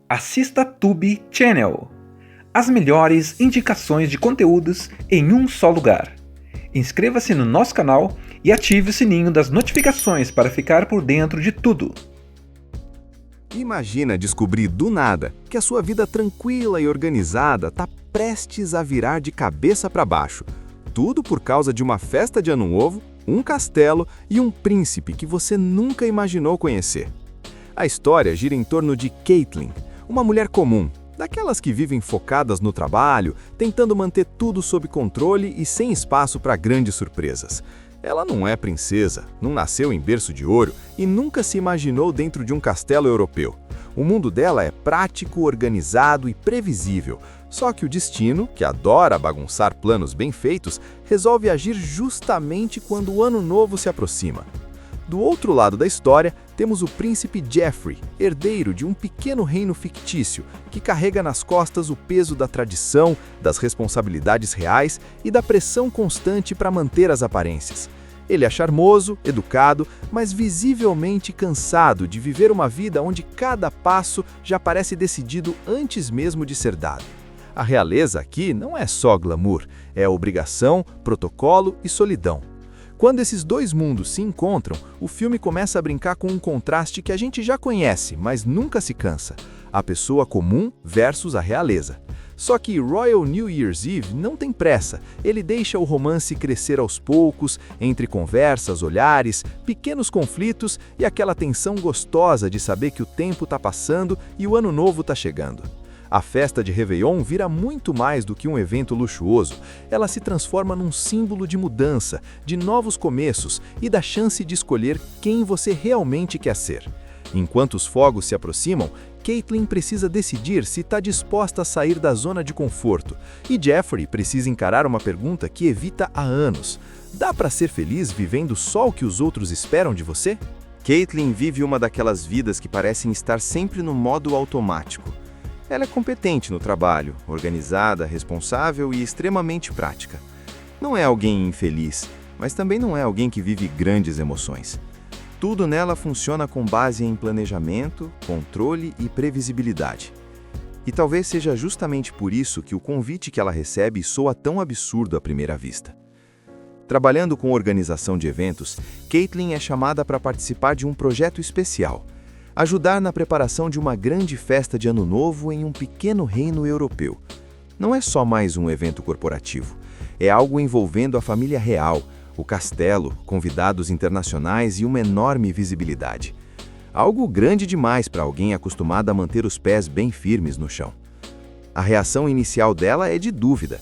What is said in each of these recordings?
Assista Tube Channel. As melhores indicações de conteúdos em um só lugar. Inscreva-se no nosso canal e ative o sininho das notificações para ficar por dentro de tudo. Imagina descobrir do nada que a sua vida tranquila e organizada está prestes a virar de cabeça para baixo. Tudo por causa de uma festa de Ano Novo, um castelo e um príncipe que você nunca imaginou conhecer. A história gira em torno de Caitlin, uma mulher comum, daquelas que vivem focadas no trabalho, tentando manter tudo sob controle e sem espaço para grandes surpresas. Ela não é princesa, não nasceu em berço de ouro e nunca se imaginou dentro de um castelo europeu. O mundo dela é prático, organizado e previsível. Só que o destino, que adora bagunçar planos bem feitos, resolve agir justamente quando o Ano Novo se aproxima. Do outro lado da história, temos o príncipe Geoffrey, herdeiro de um pequeno reino fictício, que carrega nas costas o peso da tradição, das responsabilidades reais e da pressão constante para manter as aparências. Ele é charmoso, educado, mas visivelmente cansado de viver uma vida onde cada passo já parece decidido antes mesmo de ser dado. A realeza aqui não é só glamour, é obrigação, protocolo e solidão. Quando esses dois mundos se encontram, o filme começa a brincar com um contraste que a gente já conhece, mas nunca se cansa: a pessoa comum versus a realeza. Só que Royal New Year's Eve não tem pressa, ele deixa o romance crescer aos poucos, entre conversas, olhares, pequenos conflitos e aquela tensão gostosa de saber que o tempo está passando e o ano novo está chegando. A festa de Réveillon vira muito mais do que um evento luxuoso. Ela se transforma num símbolo de mudança, de novos começos e da chance de escolher quem você realmente quer ser. Enquanto os fogos se aproximam, Caitlin precisa decidir se está disposta a sair da zona de conforto, e Geoffrey precisa encarar uma pergunta que evita há anos: dá para ser feliz vivendo só o que os outros esperam de você? Caitlin vive uma daquelas vidas que parecem estar sempre no modo automático. Ela é competente no trabalho, organizada, responsável e extremamente prática. Não é alguém infeliz, mas também não é alguém que vive grandes emoções. Tudo nela funciona com base em planejamento, controle e previsibilidade. E talvez seja justamente por isso que o convite que ela recebe soa tão absurdo à primeira vista. Trabalhando com organização de eventos, Caitlin é chamada para participar de um projeto especial: ajudar na preparação de uma grande festa de Ano Novo em um pequeno reino europeu. Não é só mais um evento corporativo, é algo envolvendo a família real, o castelo, convidados internacionais e uma enorme visibilidade. Algo grande demais para alguém acostumado a manter os pés bem firmes no chão. A reação inicial dela é de dúvida.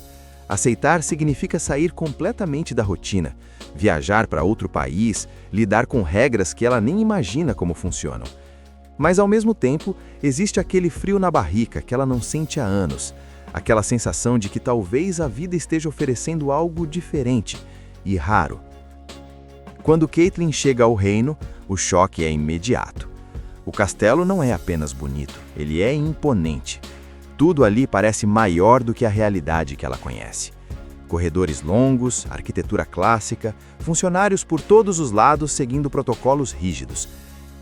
Aceitar significa sair completamente da rotina, viajar para outro país, lidar com regras que ela nem imagina como funcionam. Mas, ao mesmo tempo, existe aquele frio na barriga que ela não sente há anos, aquela sensação de que talvez a vida esteja oferecendo algo diferente e raro. Quando Caitlin chega ao reino, o choque é imediato. O castelo não é apenas bonito, ele é imponente. Tudo ali parece maior do que a realidade que ela conhece. Corredores longos, arquitetura clássica, funcionários por todos os lados seguindo protocolos rígidos.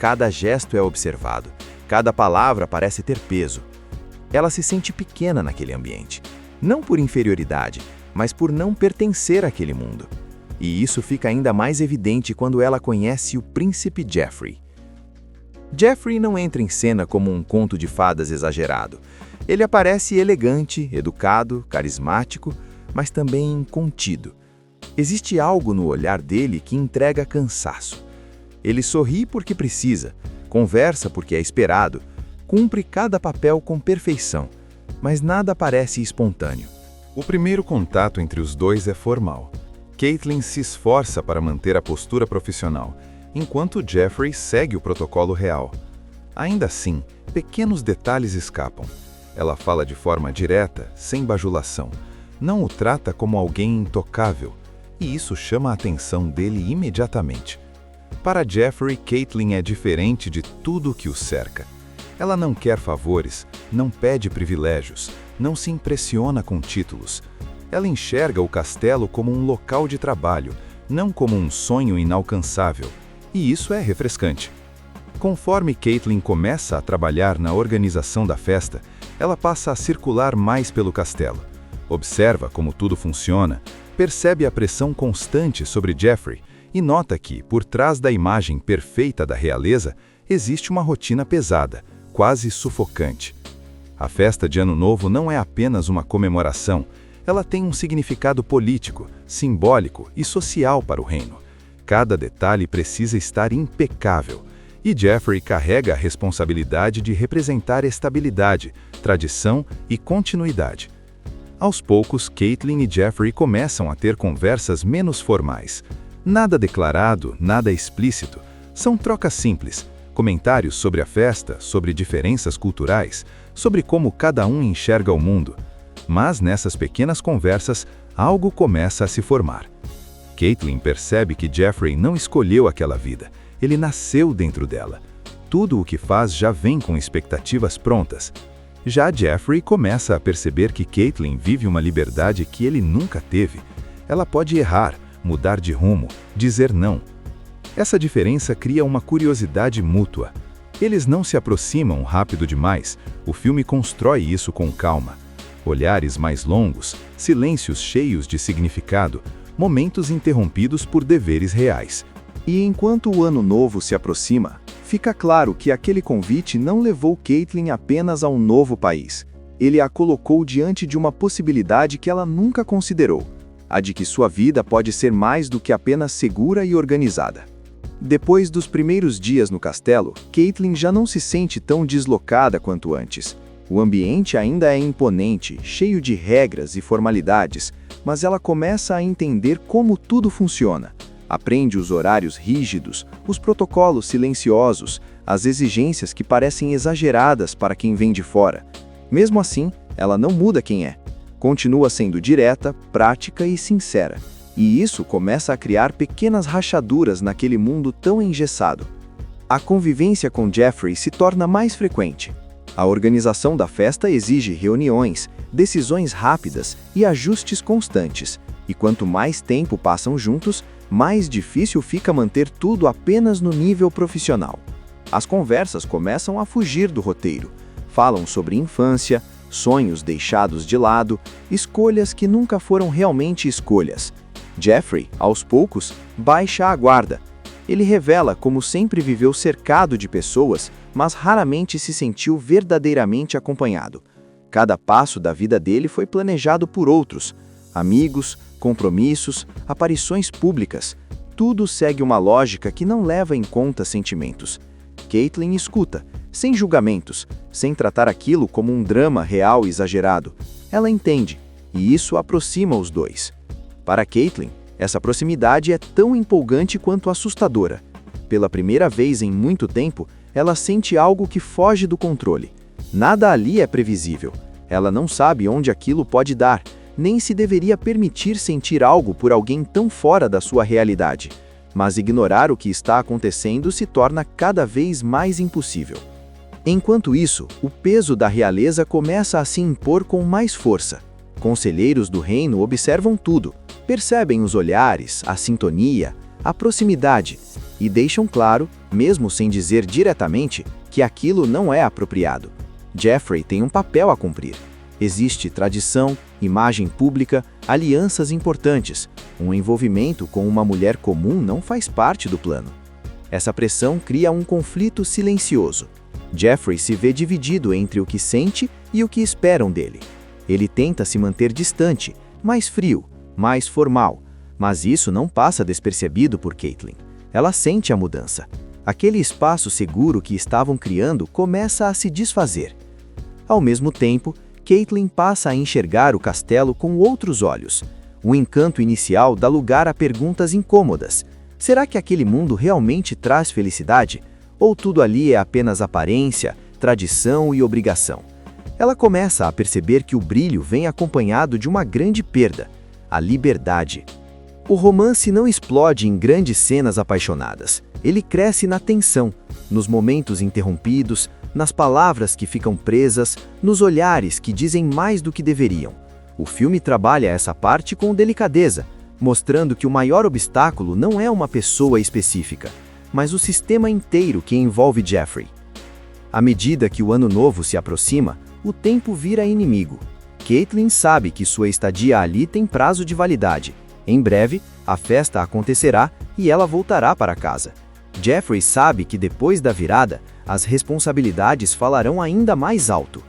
Cada gesto é observado, cada palavra parece ter peso. Ela se sente pequena naquele ambiente, não por inferioridade, mas por não pertencer àquele mundo. E isso fica ainda mais evidente quando ela conhece o príncipe Geoffrey. Geoffrey não entra em cena como um conto de fadas exagerado. Ele aparece elegante, educado, carismático, mas também contido. Existe algo no olhar dele que entrega cansaço. Ele sorri porque precisa, conversa porque é esperado, cumpre cada papel com perfeição, mas nada parece espontâneo. O primeiro contato entre os dois é formal. Caitlin se esforça para manter a postura profissional, enquanto Geoffrey segue o protocolo real. Ainda assim, pequenos detalhes escapam. Ela fala de forma direta, sem bajulação. Não o trata como alguém intocável, e isso chama a atenção dele imediatamente. Para Geoffrey, Caitlin é diferente de tudo o que o cerca. Ela não quer favores, não pede privilégios, não se impressiona com títulos. Ela enxerga o castelo como um local de trabalho, não como um sonho inalcançável. E isso é refrescante. Conforme Caitlin começa a trabalhar na organização da festa, ela passa a circular mais pelo castelo. Observa como tudo funciona, percebe a pressão constante sobre Jeffrey e nota que, por trás da imagem perfeita da realeza, existe uma rotina pesada, quase sufocante. A festa de Ano Novo não é apenas uma comemoração, ela tem um significado político, simbólico e social para o reino. Cada detalhe precisa estar impecável, e Jeffrey carrega a responsabilidade de representar estabilidade, tradição e continuidade. Aos poucos, Caitlin e Jeffrey começam a ter conversas menos formais. Nada declarado, nada explícito. São trocas simples, comentários sobre a festa, sobre diferenças culturais, sobre como cada um enxerga o mundo. Mas nessas pequenas conversas, algo começa a se formar. Caitlin percebe que Jeffrey não escolheu aquela vida, ele nasceu dentro dela. Tudo o que faz já vem com expectativas prontas. Já Jeffrey começa a perceber que Caitlin vive uma liberdade que ele nunca teve. Ela pode errar, mudar de rumo, dizer não. Essa diferença cria uma curiosidade mútua. Eles não se aproximam rápido demais, o filme constrói isso com calma. Olhares mais longos, silêncios cheios de significado, momentos interrompidos por deveres reais. E enquanto o Ano Novo se aproxima, fica claro que aquele convite não levou Caitlin apenas a um novo país. Ele a colocou diante de uma possibilidade que ela nunca considerou, a de que sua vida pode ser mais do que apenas segura e organizada. Depois dos primeiros dias no castelo, Caitlin já não se sente tão deslocada quanto antes. O ambiente ainda é imponente, cheio de regras e formalidades, mas ela começa a entender como tudo funciona. Aprende os horários rígidos, os protocolos silenciosos, as exigências que parecem exageradas para quem vem de fora. Mesmo assim, ela não muda quem é. Continua sendo direta, prática e sincera. E isso começa a criar pequenas rachaduras naquele mundo tão engessado. A convivência com Jeffrey se torna mais frequente. A organização da festa exige reuniões, decisões rápidas e ajustes constantes. E quanto mais tempo passam juntos, mais difícil fica manter tudo apenas no nível profissional. As conversas começam a fugir do roteiro. Falam sobre infância, sonhos deixados de lado, escolhas que nunca foram realmente escolhas. Jeffrey, aos poucos, baixa a guarda. Ele revela como sempre viveu cercado de pessoas, mas raramente se sentiu verdadeiramente acompanhado. Cada passo da vida dele foi planejado por outros. Amigos, compromissos, aparições públicas. Tudo segue uma lógica que não leva em conta sentimentos. Caitlin escuta, sem julgamentos, sem tratar aquilo como um drama real e exagerado. Ela entende, e isso aproxima os dois. Para Caitlin, essa proximidade é tão empolgante quanto assustadora. Pela primeira vez em muito tempo, ela sente algo que foge do controle. Nada ali é previsível. Ela não sabe onde aquilo pode dar, nem se deveria permitir sentir algo por alguém tão fora da sua realidade. Mas ignorar o que está acontecendo se torna cada vez mais impossível. Enquanto isso, o peso da realeza começa a se impor com mais força. Conselheiros do reino observam tudo, percebem os olhares, a sintonia, a proximidade, e deixam claro, mesmo sem dizer diretamente, que aquilo não é apropriado. Jeffrey tem um papel a cumprir. Existe tradição, imagem pública, alianças importantes. Um envolvimento com uma mulher comum não faz parte do plano. Essa pressão cria um conflito silencioso. Jeffrey se vê dividido entre o que sente e o que esperam dele. Ele tenta se manter distante, mais frio, mais formal, mas isso não passa despercebido por Caitlin. Ela sente a mudança. Aquele espaço seguro que estavam criando começa a se desfazer. Ao mesmo tempo, Caitlin passa a enxergar o castelo com outros olhos. O encanto inicial dá lugar a perguntas incômodas. Será que aquele mundo realmente traz felicidade? Ou tudo ali é apenas aparência, tradição e obrigação? Ela começa a perceber que o brilho vem acompanhado de uma grande perda: a liberdade. O romance não explode em grandes cenas apaixonadas. Ele cresce na tensão, nos momentos interrompidos, nas palavras que ficam presas, nos olhares que dizem mais do que deveriam. O filme trabalha essa parte com delicadeza, mostrando que o maior obstáculo não é uma pessoa específica, mas o sistema inteiro que envolve Jeffrey. À medida que o Ano Novo se aproxima, o tempo vira inimigo. Caitlin sabe que sua estadia ali tem prazo de validade. Em breve, a festa acontecerá e ela voltará para casa. Jeffrey sabe que depois da virada, as responsabilidades falarão ainda mais alto.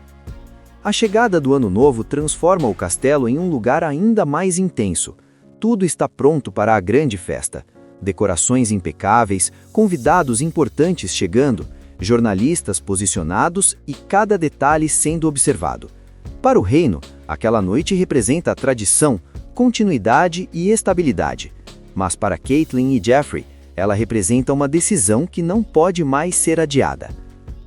A chegada do Ano Novo transforma o castelo em um lugar ainda mais intenso. Tudo está pronto para a grande festa. Decorações impecáveis, convidados importantes chegando, jornalistas posicionados e cada detalhe sendo observado. Para o reino, aquela noite representa a tradição, continuidade e estabilidade. Mas para Caitlin e Jeffrey, ela representa uma decisão que não pode mais ser adiada.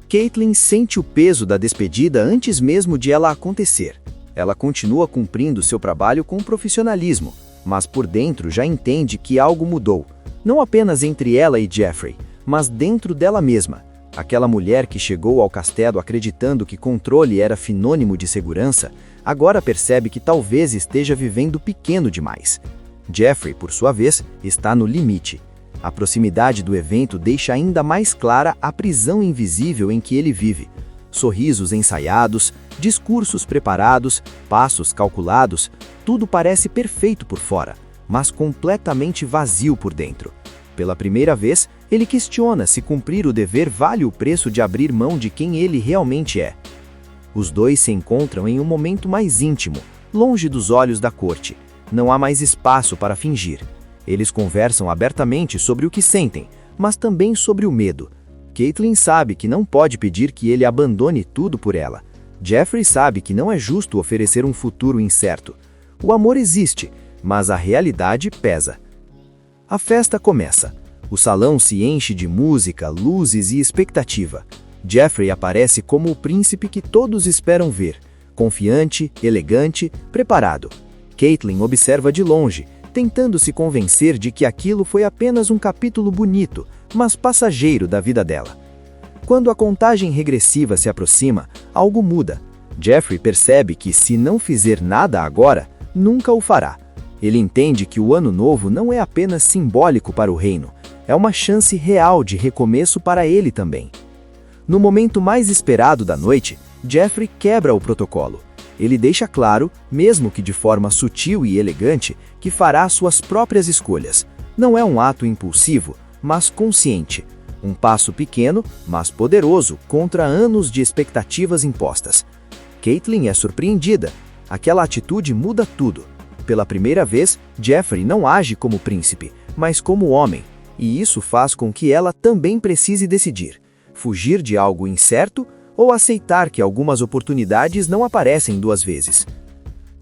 Caitlin sente o peso da despedida antes mesmo de ela acontecer. Ela continua cumprindo seu trabalho com profissionalismo, mas por dentro já entende que algo mudou. Não apenas entre ela e Jeffrey, mas dentro dela mesma. Aquela mulher que chegou ao castelo acreditando que controle era sinônimo de segurança, agora percebe que talvez esteja vivendo pequeno demais. Jeffrey, por sua vez, está no limite. A proximidade do evento deixa ainda mais clara a prisão invisível em que ele vive. Sorrisos ensaiados, discursos preparados, passos calculados, tudo parece perfeito por fora, mas completamente vazio por dentro. Pela primeira vez, ele questiona se cumprir o dever vale o preço de abrir mão de quem ele realmente é. Os dois se encontram em um momento mais íntimo, longe dos olhos da corte. Não há mais espaço para fingir. Eles conversam abertamente sobre o que sentem, mas também sobre o medo. Caitlin sabe que não pode pedir que ele abandone tudo por ela. Jeffrey sabe que não é justo oferecer um futuro incerto. O amor existe, mas a realidade pesa. A festa começa. O salão se enche de música, luzes e expectativa. Jeffrey aparece como o príncipe que todos esperam ver, confiante, elegante, preparado. Caitlin observa de longe, tentando se convencer de que aquilo foi apenas um capítulo bonito, mas passageiro da vida dela. Quando a contagem regressiva se aproxima, algo muda. Jeffrey percebe que, se não fizer nada agora, nunca o fará. Ele entende que o Ano Novo não é apenas simbólico para o reino, é uma chance real de recomeço para ele também. No momento mais esperado da noite, Jeffrey quebra o protocolo. Ele deixa claro, mesmo que de forma sutil e elegante, que fará suas próprias escolhas. Não é um ato impulsivo, mas consciente. Um passo pequeno, mas poderoso, contra anos de expectativas impostas. Caitlin é surpreendida. Aquela atitude muda tudo. Pela primeira vez, Jeffrey não age como príncipe, mas como homem, e isso faz com que ela também precise decidir: fugir de algo incerto ou aceitar que algumas oportunidades não aparecem duas vezes.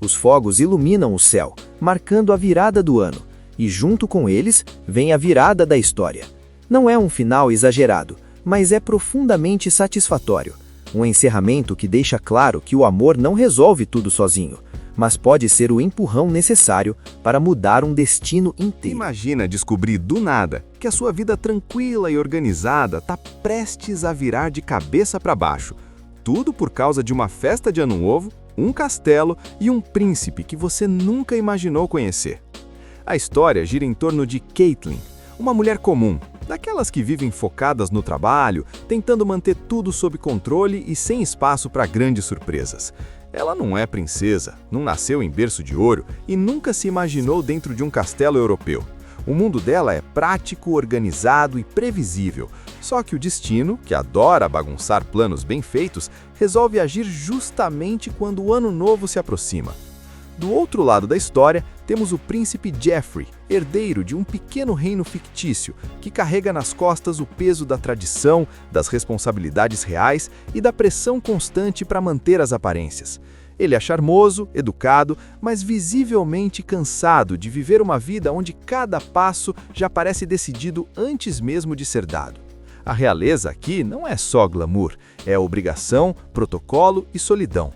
Os fogos iluminam o céu, marcando a virada do ano, e junto com eles vem a virada da história. Não é um final exagerado, mas é profundamente satisfatório. Um encerramento que deixa claro que o amor não resolve tudo sozinho, mas pode ser o empurrão necessário para mudar um destino inteiro. Imagina descobrir do nada que a sua vida tranquila e organizada está prestes a virar de cabeça para baixo. Tudo por causa de uma festa de Ano Novo, um castelo e um príncipe que você nunca imaginou conhecer. A história gira em torno de Caitlin, uma mulher comum, daquelas que vivem focadas no trabalho, tentando manter tudo sob controle e sem espaço para grandes surpresas. Ela não é princesa, não nasceu em berço de ouro e nunca se imaginou dentro de um castelo europeu. O mundo dela é prático, organizado e previsível. Só que o destino, que adora bagunçar planos bem feitos, resolve agir justamente quando o Ano Novo se aproxima. Do outro lado da história, temos o príncipe Jeffrey, herdeiro de um pequeno reino fictício, que carrega nas costas o peso da tradição, das responsabilidades reais e da pressão constante para manter as aparências. Ele é charmoso, educado, mas visivelmente cansado de viver uma vida onde cada passo já parece decidido antes mesmo de ser dado. A realeza aqui não é só glamour, é obrigação, protocolo e solidão.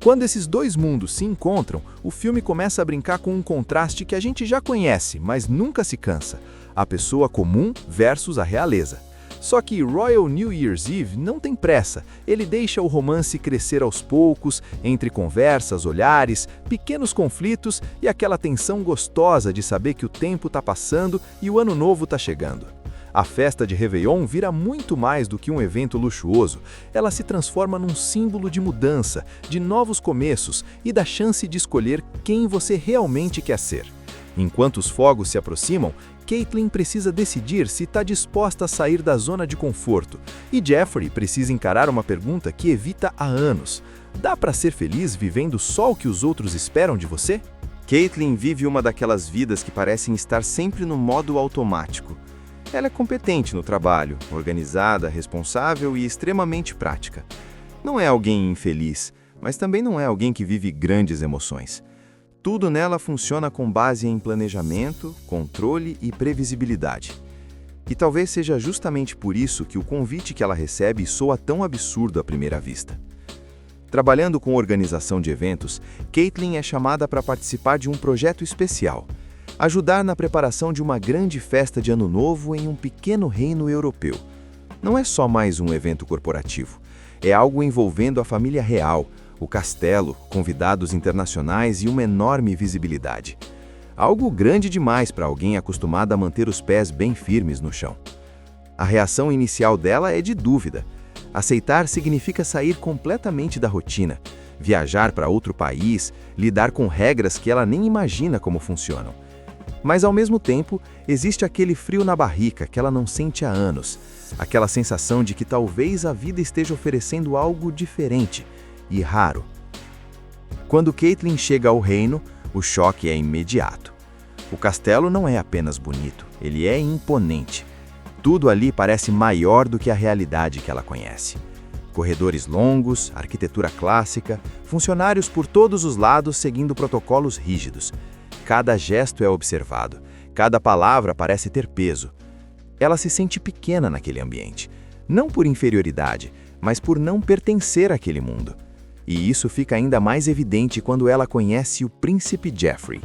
Quando esses dois mundos se encontram, o filme começa a brincar com um contraste que a gente já conhece, mas nunca se cansa: a pessoa comum versus a realeza. Só que Royal New Year's Eve não tem pressa, ele deixa o romance crescer aos poucos, entre conversas, olhares, pequenos conflitos e aquela tensão gostosa de saber que o tempo está passando e o ano novo está chegando. A festa de Réveillon vira muito mais do que um evento luxuoso. Ela se transforma num símbolo de mudança, de novos começos e da chance de escolher quem você realmente quer ser. Enquanto os fogos se aproximam, Caitlin precisa decidir se está disposta a sair da zona de conforto, e Jeffrey precisa encarar uma pergunta que evita há anos. Dá para ser feliz vivendo só o que os outros esperam de você? Caitlin vive uma daquelas vidas que parecem estar sempre no modo automático. Ela é competente no trabalho, organizada, responsável e extremamente prática. Não é alguém infeliz, mas também não é alguém que vive grandes emoções. Tudo nela funciona com base em planejamento, controle e previsibilidade. E talvez seja justamente por isso que o convite que ela recebe soa tão absurdo à primeira vista. Trabalhando com organização de eventos, Caitlin é chamada para participar de um projeto especial, ajudar na preparação de uma grande festa de Ano Novo em um pequeno reino europeu. Não é só mais um evento corporativo, é algo envolvendo a família real, o castelo, convidados internacionais e uma enorme visibilidade. Algo grande demais para alguém acostumado a manter os pés bem firmes no chão. A reação inicial dela é de dúvida. Aceitar significa sair completamente da rotina, viajar para outro país, lidar com regras que ela nem imagina como funcionam. Mas ao mesmo tempo, existe aquele frio na barriga que ela não sente há anos, aquela sensação de que talvez a vida esteja oferecendo algo diferente e raro. Quando Caitlin chega ao reino, o choque é imediato. O castelo não é apenas bonito, ele é imponente. Tudo ali parece maior do que a realidade que ela conhece. Corredores longos, arquitetura clássica, funcionários por todos os lados seguindo protocolos rígidos. Cada gesto é observado, cada palavra parece ter peso. Ela se sente pequena naquele ambiente, não por inferioridade, mas por não pertencer àquele mundo. E isso fica ainda mais evidente quando ela conhece o príncipe Jeffrey.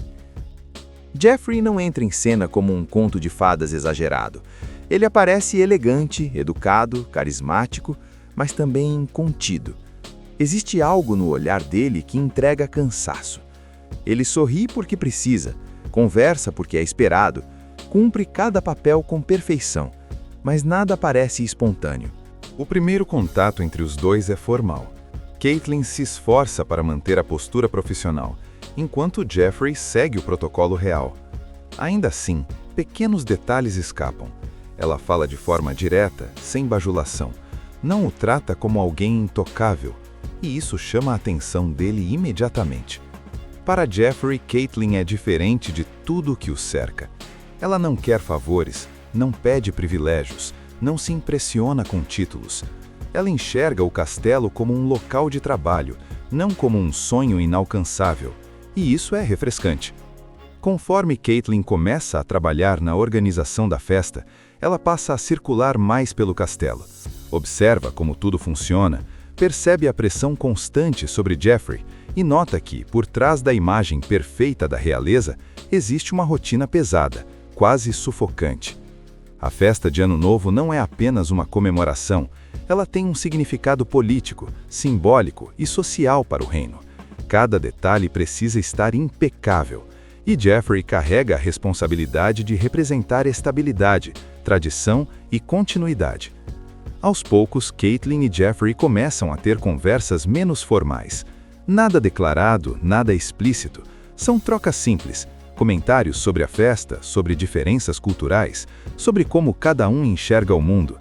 Jeffrey não entra em cena como um conto de fadas exagerado. Ele aparece elegante, educado, carismático, mas também contido. Existe algo no olhar dele que entrega cansaço. Ele sorri porque precisa, conversa porque é esperado, cumpre cada papel com perfeição, mas nada parece espontâneo. O primeiro contato entre os dois é formal. Caitlin se esforça para manter a postura profissional, enquanto Jeffrey segue o protocolo real. Ainda assim, pequenos detalhes escapam. Ela fala de forma direta, sem bajulação. Não o trata como alguém intocável, e isso chama a atenção dele imediatamente. Para Jeffrey, Caitlin é diferente de tudo o que o cerca. Ela não quer favores, não pede privilégios, não se impressiona com títulos. Ela enxerga o castelo como um local de trabalho, não como um sonho inalcançável. E isso é refrescante. Conforme Caitlin começa a trabalhar na organização da festa, ela passa a circular mais pelo castelo. Observa como tudo funciona, percebe a pressão constante sobre Jeffrey e nota que, por trás da imagem perfeita da realeza, existe uma rotina pesada, quase sufocante. A festa de Ano Novo não é apenas uma comemoração, ela tem um significado político, simbólico e social para o reino. Cada detalhe precisa estar impecável, e Jeffrey carrega a responsabilidade de representar estabilidade, tradição e continuidade. Aos poucos, Caitlin e Jeffrey começam a ter conversas menos formais. Nada declarado, nada explícito. São trocas simples, comentários sobre a festa, sobre diferenças culturais, sobre como cada um enxerga o mundo.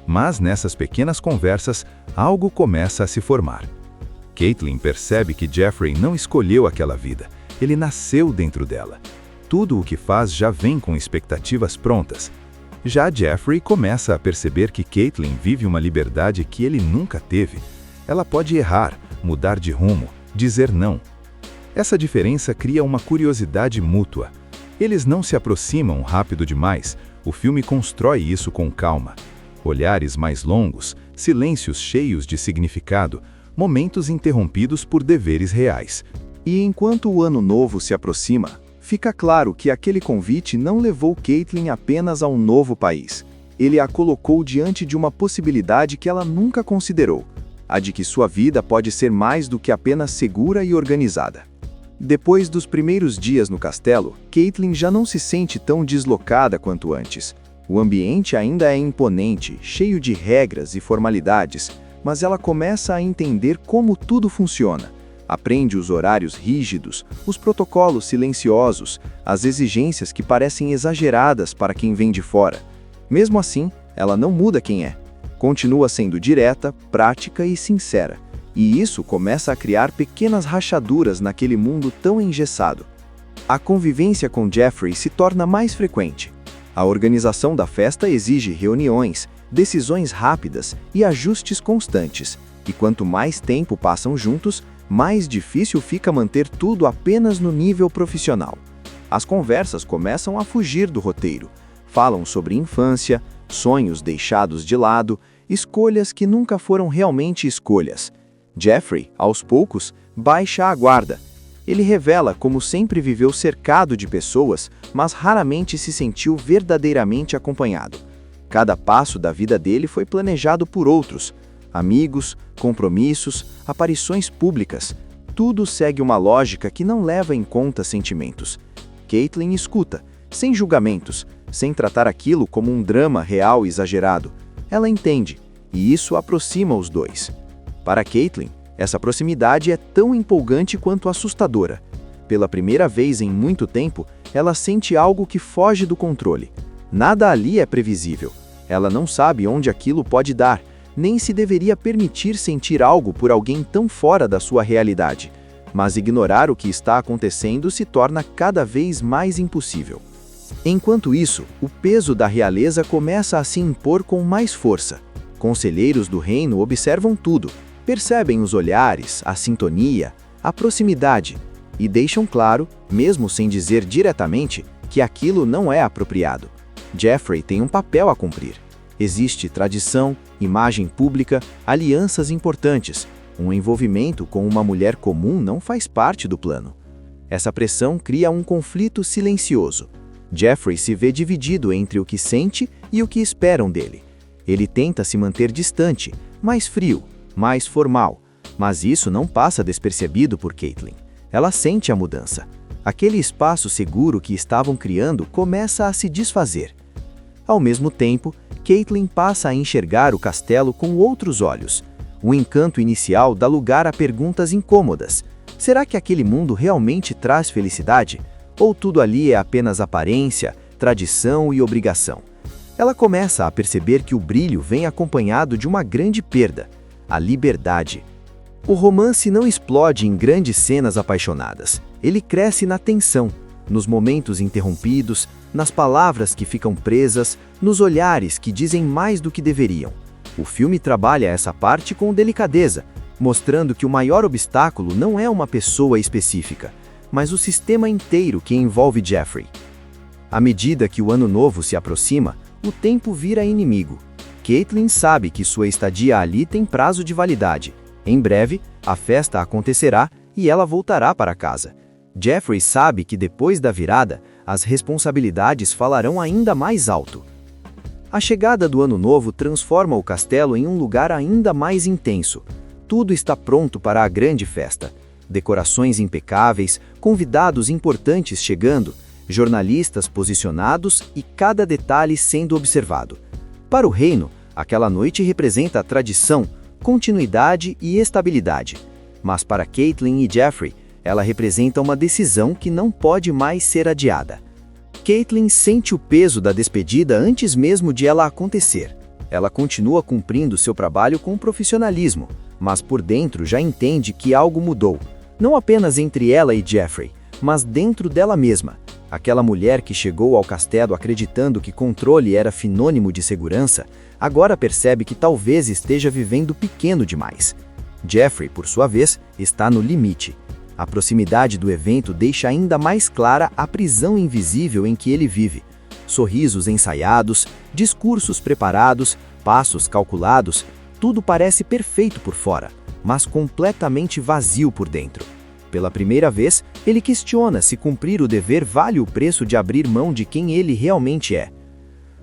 Mas nessas pequenas conversas, algo começa a se formar. Caitlin percebe que Jeffrey não escolheu aquela vida, ele nasceu dentro dela. Tudo o que faz já vem com expectativas prontas. Já Jeffrey começa a perceber que Caitlin vive uma liberdade que ele nunca teve. Ela pode errar, mudar de rumo, dizer não. Essa diferença cria uma curiosidade mútua. Eles não se aproximam rápido demais, o filme constrói isso com calma. Olhares mais longos, silêncios cheios de significado, momentos interrompidos por deveres reais. E enquanto o Ano Novo se aproxima, fica claro que aquele convite não levou Caitlin apenas a um novo país. Ele a colocou diante de uma possibilidade que ela nunca considerou, a de que sua vida pode ser mais do que apenas segura e organizada. Depois dos primeiros dias no castelo, Caitlin já não se sente tão deslocada quanto antes. O ambiente ainda é imponente, cheio de regras e formalidades, mas ela começa a entender como tudo funciona. Aprende os horários rígidos, os protocolos silenciosos, as exigências que parecem exageradas para quem vem de fora. Mesmo assim, ela não muda quem é. Continua sendo direta, prática e sincera. E isso começa a criar pequenas rachaduras naquele mundo tão engessado. A convivência com Jeffrey se torna mais frequente. A organização da festa exige reuniões, decisões rápidas e ajustes constantes. E quanto mais tempo passam juntos, mais difícil fica manter tudo apenas no nível profissional. As conversas começam a fugir do roteiro. Falam sobre infância, sonhos deixados de lado, escolhas que nunca foram realmente escolhas. Jeffrey, aos poucos, baixa a guarda. Ele revela como sempre viveu cercado de pessoas, mas raramente se sentiu verdadeiramente acompanhado. Cada passo da vida dele foi planejado por outros. Amigos, compromissos, aparições públicas. Tudo segue uma lógica que não leva em conta sentimentos. Caitlin escuta, sem julgamentos, sem tratar aquilo como um drama real exagerado. Ela entende, e isso aproxima os dois. Para Caitlin, essa proximidade é tão empolgante quanto assustadora. Pela primeira vez em muito tempo, ela sente algo que foge do controle. Nada ali é previsível. Ela não sabe onde aquilo pode dar, nem se deveria permitir sentir algo por alguém tão fora da sua realidade. Mas ignorar o que está acontecendo se torna cada vez mais impossível. Enquanto isso, o peso da realeza começa a se impor com mais força. Conselheiros do reino observam tudo, percebem os olhares, a sintonia, a proximidade, e deixam claro, mesmo sem dizer diretamente, que aquilo não é apropriado. Jeffrey tem um papel a cumprir. Existe tradição, imagem pública, alianças importantes. Um envolvimento com uma mulher comum não faz parte do plano. Essa pressão cria um conflito silencioso. Jeffrey se vê dividido entre o que sente e o que esperam dele. Ele tenta se manter distante, mais frio, mais formal, mas isso não passa despercebido por Caitlin. Ela sente a mudança. Aquele espaço seguro que estavam criando começa a se desfazer. Ao mesmo tempo, Caitlin passa a enxergar o castelo com outros olhos. O encanto inicial dá lugar a perguntas incômodas. Será que aquele mundo realmente traz felicidade? Ou tudo ali é apenas aparência, tradição e obrigação? Ela começa a perceber que o brilho vem acompanhado de uma grande perda: a liberdade. O romance não explode em grandes cenas apaixonadas. Ele cresce na tensão, nos momentos interrompidos, nas palavras que ficam presas, nos olhares que dizem mais do que deveriam. O filme trabalha essa parte com delicadeza, mostrando que o maior obstáculo não é uma pessoa específica, mas o sistema inteiro que envolve Jeffrey. À medida que o ano novo se aproxima, o tempo vira inimigo. Caitlin sabe que sua estadia ali tem prazo de validade. Em breve, a festa acontecerá e ela voltará para casa. Jeffrey sabe que depois da virada, as responsabilidades falarão ainda mais alto. A chegada do ano novo transforma o castelo em um lugar ainda mais intenso. Tudo está pronto para a grande festa. Decorações impecáveis, convidados importantes chegando, jornalistas posicionados e cada detalhe sendo observado. Para o reino, aquela noite representa a tradição, continuidade e estabilidade. Mas para Caitlin e Jeffrey, ela representa uma decisão que não pode mais ser adiada. Caitlin sente o peso da despedida antes mesmo de ela acontecer. Ela continua cumprindo seu trabalho com profissionalismo, mas por dentro já entende que algo mudou. Não apenas entre ela e Jeffrey, mas dentro dela mesma. Aquela mulher que chegou ao castelo acreditando que controle era sinônimo de segurança, agora percebe que talvez esteja vivendo pequeno demais. Jeffrey, por sua vez, está no limite. A proximidade do evento deixa ainda mais clara a prisão invisível em que ele vive. Sorrisos ensaiados, discursos preparados, passos calculados, tudo parece perfeito por fora, mas completamente vazio por dentro. Pela primeira vez, ele questiona se cumprir o dever vale o preço de abrir mão de quem ele realmente é.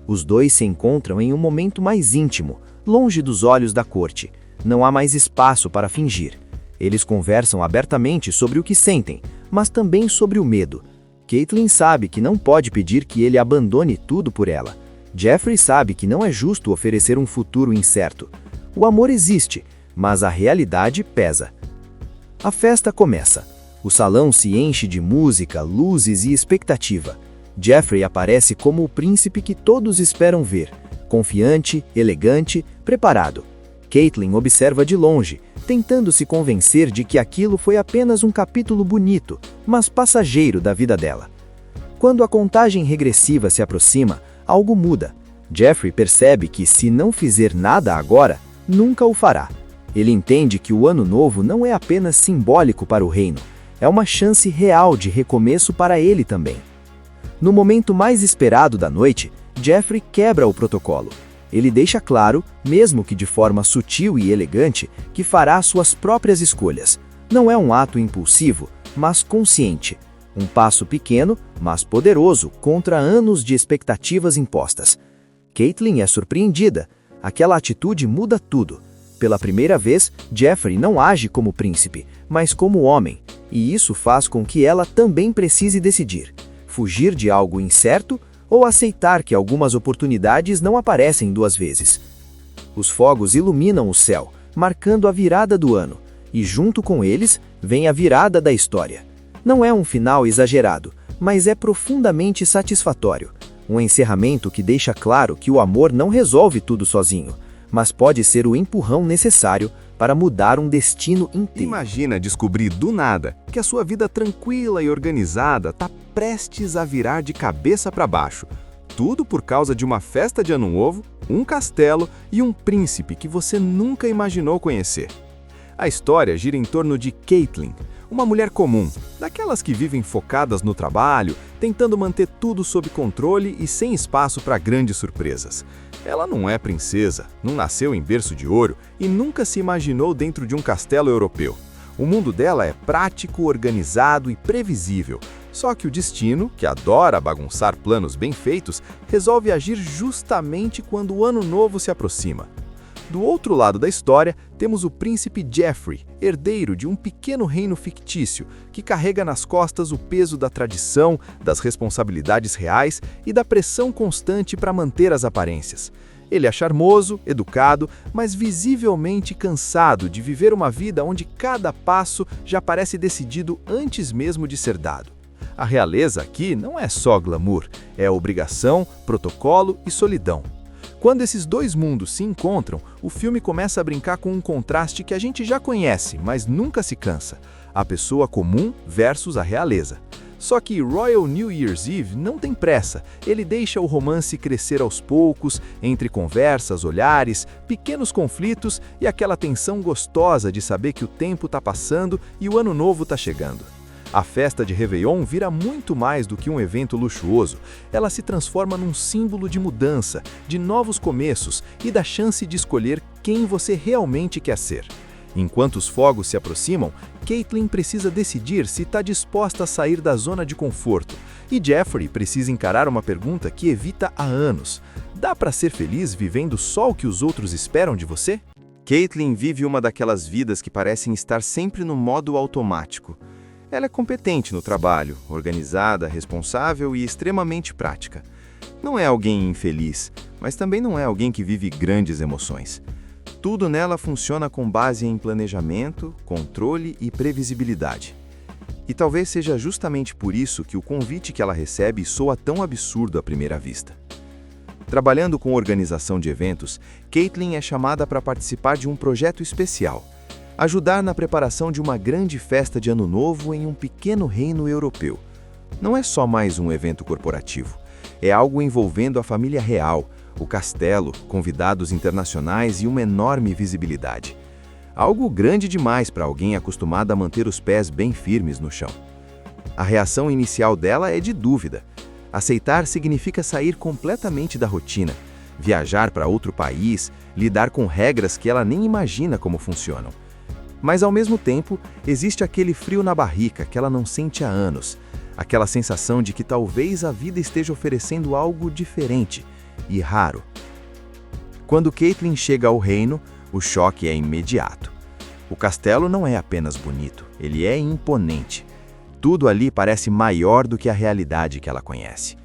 Os dois se encontram em um momento mais íntimo, longe dos olhos da corte. Não há mais espaço para fingir. Eles conversam abertamente sobre o que sentem, mas também sobre o medo. Caitlin sabe que não pode pedir que ele abandone tudo por ela. Jeffrey sabe que não é justo oferecer um futuro incerto. O amor existe, mas a realidade pesa. A festa começa. O salão se enche de música, luzes e expectativa. Jeffrey aparece como o príncipe que todos esperam ver, confiante, elegante, preparado. Caitlin observa de longe, tentando se convencer de que aquilo foi apenas um capítulo bonito, mas passageiro da vida dela. Quando a contagem regressiva se aproxima, algo muda. Jeffrey percebe que, se não fizer nada agora, nunca o fará. Ele entende que o ano novo não é apenas simbólico para o reino, é uma chance real de recomeço para ele também. No momento mais esperado da noite, Jeffrey quebra o protocolo. Ele deixa claro, mesmo que de forma sutil e elegante, que fará suas próprias escolhas. Não é um ato impulsivo, mas consciente. Um passo pequeno, mas poderoso, contra anos de expectativas impostas. Caitlin é surpreendida. Aquela atitude muda tudo. Pela primeira vez, Jeffrey não age como príncipe, mas como homem, e isso faz com que ela também precise decidir: fugir de algo incerto ou aceitar que algumas oportunidades não aparecem duas vezes. Os fogos iluminam o céu, marcando a virada do ano, e junto com eles vem a virada da história. Não é um final exagerado, mas é profundamente satisfatório. Um encerramento que deixa claro que o amor não resolve tudo sozinho, mas pode ser o empurrão necessário para mudar um destino inteiro. Imagina descobrir do nada que a sua vida tranquila e organizada está prestes a virar de cabeça para baixo. Tudo por causa de uma festa de Ano Novo, um castelo e um príncipe que você nunca imaginou conhecer. A história gira em torno de Caitlin, uma mulher comum, daquelas que vivem focadas no trabalho, tentando manter tudo sob controle e sem espaço para grandes surpresas. Ela não é princesa, não nasceu em berço de ouro e nunca se imaginou dentro de um castelo europeu. O mundo dela é prático, organizado e previsível. Só que o destino, que adora bagunçar planos bem feitos, resolve agir justamente quando o ano novo se aproxima. Do outro lado da história, temos o príncipe Jeffrey, herdeiro de um pequeno reino fictício, que carrega nas costas o peso da tradição, das responsabilidades reais e da pressão constante para manter as aparências. Ele é charmoso, educado, mas visivelmente cansado de viver uma vida onde cada passo já parece decidido antes mesmo de ser dado. A realeza aqui não é só glamour, é obrigação, protocolo e solidão. Quando esses dois mundos se encontram, o filme começa a brincar com um contraste que a gente já conhece, mas nunca se cansa: a pessoa comum versus a realeza. Só que Royal New Year's Eve não tem pressa, ele deixa o romance crescer aos poucos, entre conversas, olhares, pequenos conflitos e aquela tensão gostosa de saber que o tempo está passando e o ano novo está chegando. A festa de Réveillon vira muito mais do que um evento luxuoso. Ela se transforma num símbolo de mudança, de novos começos e da chance de escolher quem você realmente quer ser. Enquanto os fogos se aproximam, Caitlin precisa decidir se está disposta a sair da zona de conforto. E Jeffrey precisa encarar uma pergunta que evita há anos: dá para ser feliz vivendo só o que os outros esperam de você? Caitlin vive uma daquelas vidas que parecem estar sempre no modo automático. Ela é competente no trabalho, organizada, responsável e extremamente prática. Não é alguém infeliz, mas também não é alguém que vive grandes emoções. Tudo nela funciona com base em planejamento, controle e previsibilidade. E talvez seja justamente por isso que o convite que ela recebe soa tão absurdo à primeira vista. Trabalhando com organização de eventos, Caitlin é chamada para participar de um projeto especial: ajudar na preparação de uma grande festa de Ano Novo em um pequeno reino europeu. Não é só mais um evento corporativo. É algo envolvendo a família real, o castelo, convidados internacionais e uma enorme visibilidade. Algo grande demais para alguém acostumado a manter os pés bem firmes no chão. A reação inicial dela é de dúvida. Aceitar significa sair completamente da rotina, viajar para outro país, lidar com regras que ela nem imagina como funcionam. Mas, ao mesmo tempo, existe aquele frio na barriga que ela não sente há anos, aquela sensação de que talvez a vida esteja oferecendo algo diferente e raro. Quando Caitlin chega ao reino, o choque é imediato. O castelo não é apenas bonito, ele é imponente. Tudo ali parece maior do que a realidade que ela conhece.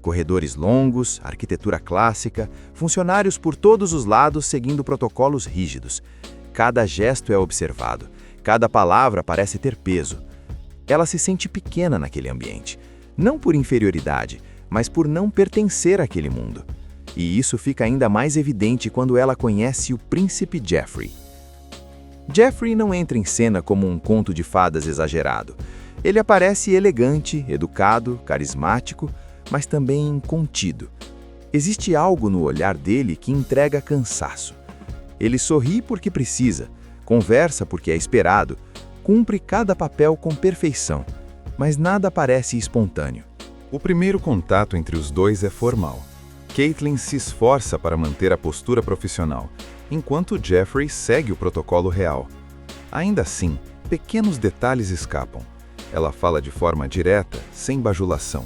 Corredores longos, arquitetura clássica, funcionários por todos os lados seguindo protocolos rígidos. Cada gesto é observado, cada palavra parece ter peso. Ela se sente pequena naquele ambiente, não por inferioridade, mas por não pertencer àquele mundo. E isso fica ainda mais evidente quando ela conhece o príncipe Jeffrey. Jeffrey não entra em cena como um conto de fadas exagerado. Ele aparece elegante, educado, carismático, mas também contido. Existe algo no olhar dele que entrega cansaço. Ele sorri porque precisa, conversa porque é esperado, cumpre cada papel com perfeição, mas nada parece espontâneo. O primeiro contato entre os dois é formal. Caitlin se esforça para manter a postura profissional, enquanto Jeffrey segue o protocolo real. Ainda assim, pequenos detalhes escapam. Ela fala de forma direta, sem bajulação.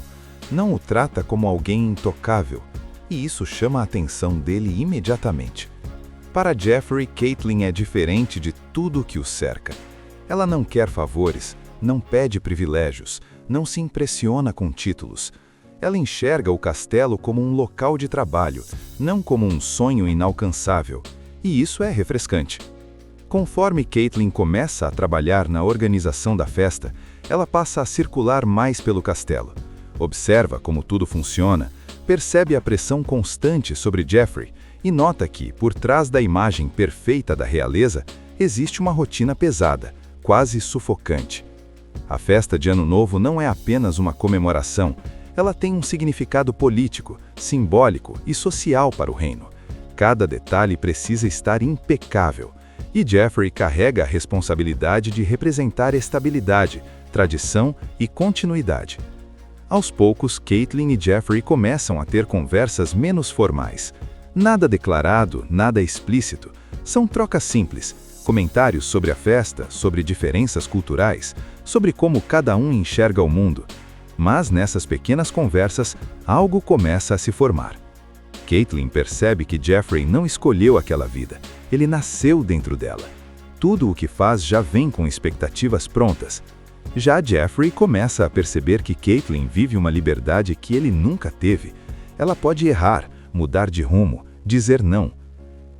Não o trata como alguém intocável, e isso chama a atenção dele imediatamente. Para Jeffrey, Caitlin é diferente de tudo o que o cerca. Ela não quer favores, não pede privilégios, não se impressiona com títulos. Ela enxerga o castelo como um local de trabalho, não como um sonho inalcançável, e isso é refrescante. Conforme Caitlin começa a trabalhar na organização da festa, ela passa a circular mais pelo castelo. Observa como tudo funciona, percebe a pressão constante sobre Jeffrey e nota que, por trás da imagem perfeita da realeza, existe uma rotina pesada, quase sufocante. A festa de Ano Novo não é apenas uma comemoração, ela tem um significado político, simbólico e social para o reino. Cada detalhe precisa estar impecável, e Jeffrey carrega a responsabilidade de representar estabilidade, tradição e continuidade. Aos poucos, Caitlin e Jeffrey começam a ter conversas menos formais. Nada declarado, nada explícito. São trocas simples, comentários sobre a festa, sobre diferenças culturais, sobre como cada um enxerga o mundo. Mas nessas pequenas conversas, algo começa a se formar. Caitlin percebe que Jeffrey não escolheu aquela vida, ele nasceu dentro dela. Tudo o que faz já vem com expectativas prontas. Já Jeffrey começa a perceber que Caitlin vive uma liberdade que ele nunca teve. Ela pode errar, mudar de rumo, dizer não.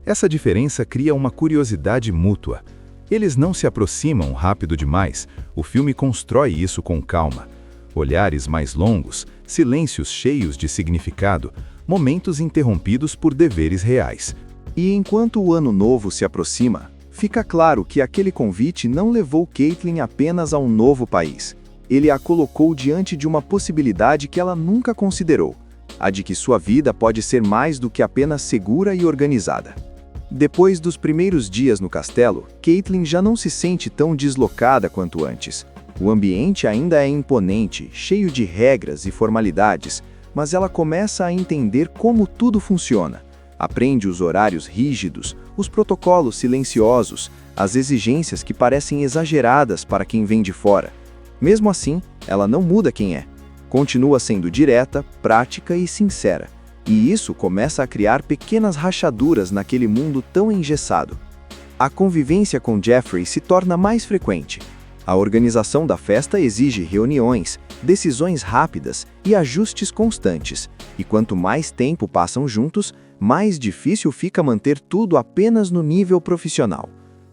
Essa diferença cria uma curiosidade mútua. Eles não se aproximam rápido demais, o filme constrói isso com calma. Olhares mais longos, silêncios cheios de significado, momentos interrompidos por deveres reais. E enquanto o Ano Novo se aproxima, fica claro que aquele convite não levou Caitlin apenas a um novo país. Ele a colocou diante de uma possibilidade que ela nunca considerou, a de que sua vida pode ser mais do que apenas segura e organizada. Depois dos primeiros dias no castelo, Caitlin já não se sente tão deslocada quanto antes. O ambiente ainda é imponente, cheio de regras e formalidades, mas ela começa a entender como tudo funciona. Aprende os horários rígidos, os protocolos silenciosos, as exigências que parecem exageradas para quem vem de fora. Mesmo assim, ela não muda quem é. Continua sendo direta, prática e sincera. E isso começa a criar pequenas rachaduras naquele mundo tão engessado. A convivência com Jeffrey se torna mais frequente. A organização da festa exige reuniões, decisões rápidas e ajustes constantes, e quanto mais tempo passam juntos, mais difícil fica manter tudo apenas no nível profissional.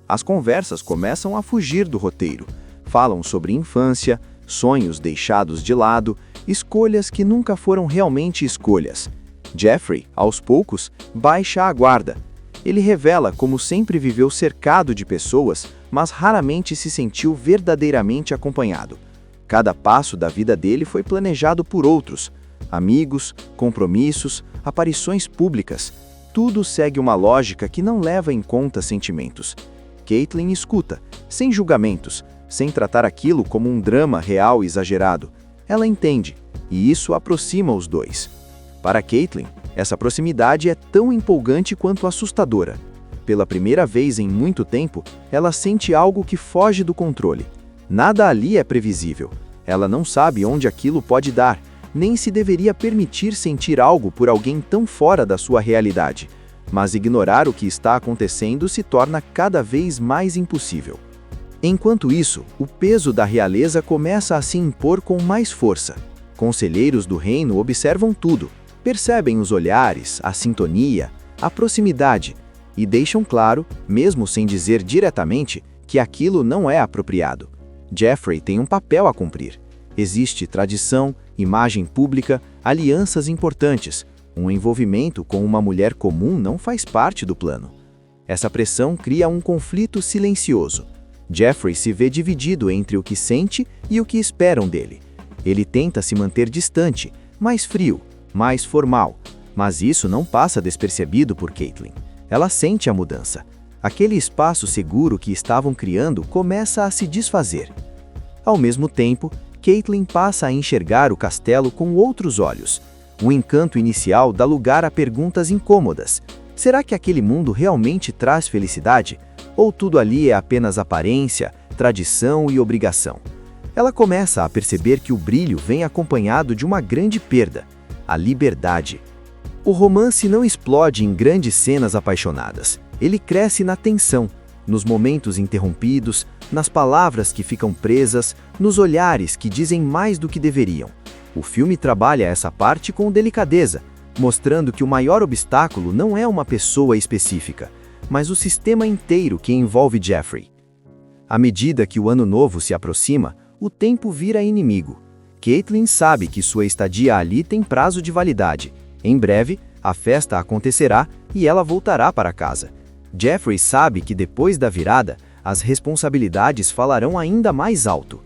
As conversas começam a fugir do roteiro. Falam sobre infância, sonhos deixados de lado, escolhas que nunca foram realmente escolhas. Jeffrey, aos poucos, baixa a guarda. Ele revela como sempre viveu cercado de pessoas, mas raramente se sentiu verdadeiramente acompanhado. Cada passo da vida dele foi planejado por outros. Amigos, compromissos, aparições públicas. Tudo segue uma lógica que não leva em conta sentimentos. Caitlin escuta, sem julgamentos, sem tratar aquilo como um drama real e exagerado. Ela entende, e isso aproxima os dois. Para Caitlin, essa proximidade é tão empolgante quanto assustadora. Pela primeira vez em muito tempo, ela sente algo que foge do controle. Nada ali é previsível. Ela não sabe onde aquilo pode dar, nem se deveria permitir sentir algo por alguém tão fora da sua realidade. Mas ignorar o que está acontecendo se torna cada vez mais impossível. Enquanto isso, o peso da realeza começa a se impor com mais força. Conselheiros do reino observam tudo, percebem os olhares, a sintonia, a proximidade e deixam claro, mesmo sem dizer diretamente, que aquilo não é apropriado. Jeffrey tem um papel a cumprir. Existe tradição, imagem pública, alianças importantes. Um envolvimento com uma mulher comum não faz parte do plano. Essa pressão cria um conflito silencioso. Jeffrey se vê dividido entre o que sente e o que esperam dele. Ele tenta se manter distante, mais frio, mais formal, mas isso não passa despercebido por Caitlin. Ela sente a mudança. Aquele espaço seguro que estavam criando começa a se desfazer. Ao mesmo tempo, Caitlin passa a enxergar o castelo com outros olhos. O encanto inicial dá lugar a perguntas incômodas. Será que aquele mundo realmente traz felicidade? Ou tudo ali é apenas aparência, tradição e obrigação? Ela começa a perceber que o brilho vem acompanhado de uma grande perda: a liberdade. O romance não explode em grandes cenas apaixonadas. Ele cresce na tensão, nos momentos interrompidos, nas palavras que ficam presas, nos olhares que dizem mais do que deveriam. O filme trabalha essa parte com delicadeza, mostrando que o maior obstáculo não é uma pessoa específica, mas o sistema inteiro que envolve Jeffrey. À medida que o ano novo se aproxima, o tempo vira inimigo. Caitlin sabe que sua estadia ali tem prazo de validade. Em breve, a festa acontecerá e ela voltará para casa. Jeffrey sabe que depois da virada, as responsabilidades falarão ainda mais alto.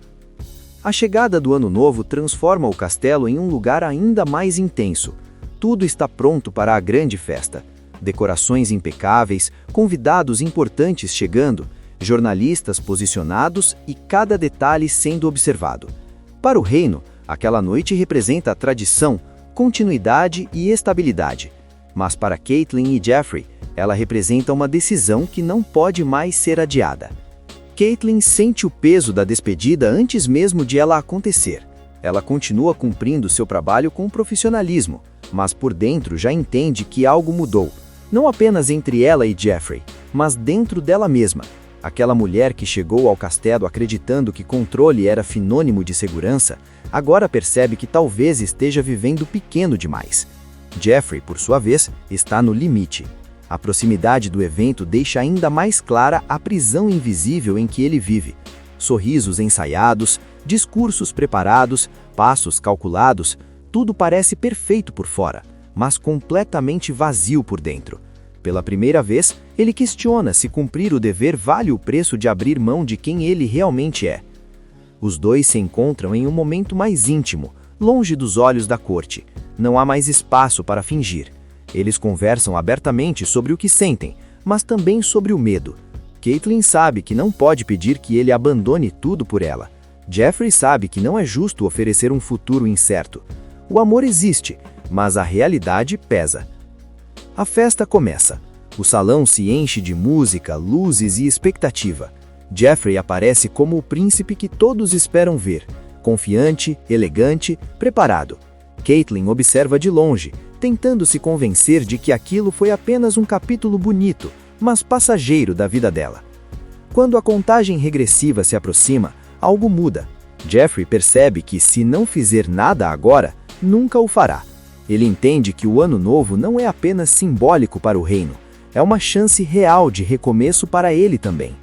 A chegada do ano novo transforma o castelo em um lugar ainda mais intenso. Tudo está pronto para a grande festa. Decorações impecáveis, convidados importantes chegando, jornalistas posicionados e cada detalhe sendo observado. Para o reino, aquela noite representa tradição, continuidade e estabilidade. Mas para Caitlin e Jeffrey, ela representa uma decisão que não pode mais ser adiada. Caitlin sente o peso da despedida antes mesmo de ela acontecer. Ela continua cumprindo seu trabalho com profissionalismo, mas por dentro já entende que algo mudou. Não apenas entre ela e Jeffrey, mas dentro dela mesma. Aquela mulher que chegou ao castelo acreditando que controle era sinônimo de segurança, agora percebe que talvez esteja vivendo pequeno demais. Jeffrey, por sua vez, está no limite. A proximidade do evento deixa ainda mais clara a prisão invisível em que ele vive. Sorrisos ensaiados, discursos preparados, passos calculados, tudo parece perfeito por fora, mas completamente vazio por dentro. Pela primeira vez, ele questiona se cumprir o dever vale o preço de abrir mão de quem ele realmente é. Os dois se encontram em um momento mais íntimo, longe dos olhos da corte. Não há mais espaço para fingir. Eles conversam abertamente sobre o que sentem, mas também sobre o medo. Caitlin sabe que não pode pedir que ele abandone tudo por ela. Jeffrey sabe que não é justo oferecer um futuro incerto. O amor existe, mas a realidade pesa. A festa começa. O salão se enche de música, luzes e expectativa. Jeffrey aparece como o príncipe que todos esperam ver, confiante, elegante, preparado. Caitlin observa de longe, tentando se convencer de que aquilo foi apenas um capítulo bonito, mas passageiro da vida dela. Quando a contagem regressiva se aproxima, algo muda. Jeffrey percebe que, se não fizer nada agora, nunca o fará. Ele entende que o ano novo não é apenas simbólico para o reino, é uma chance real de recomeço para ele também.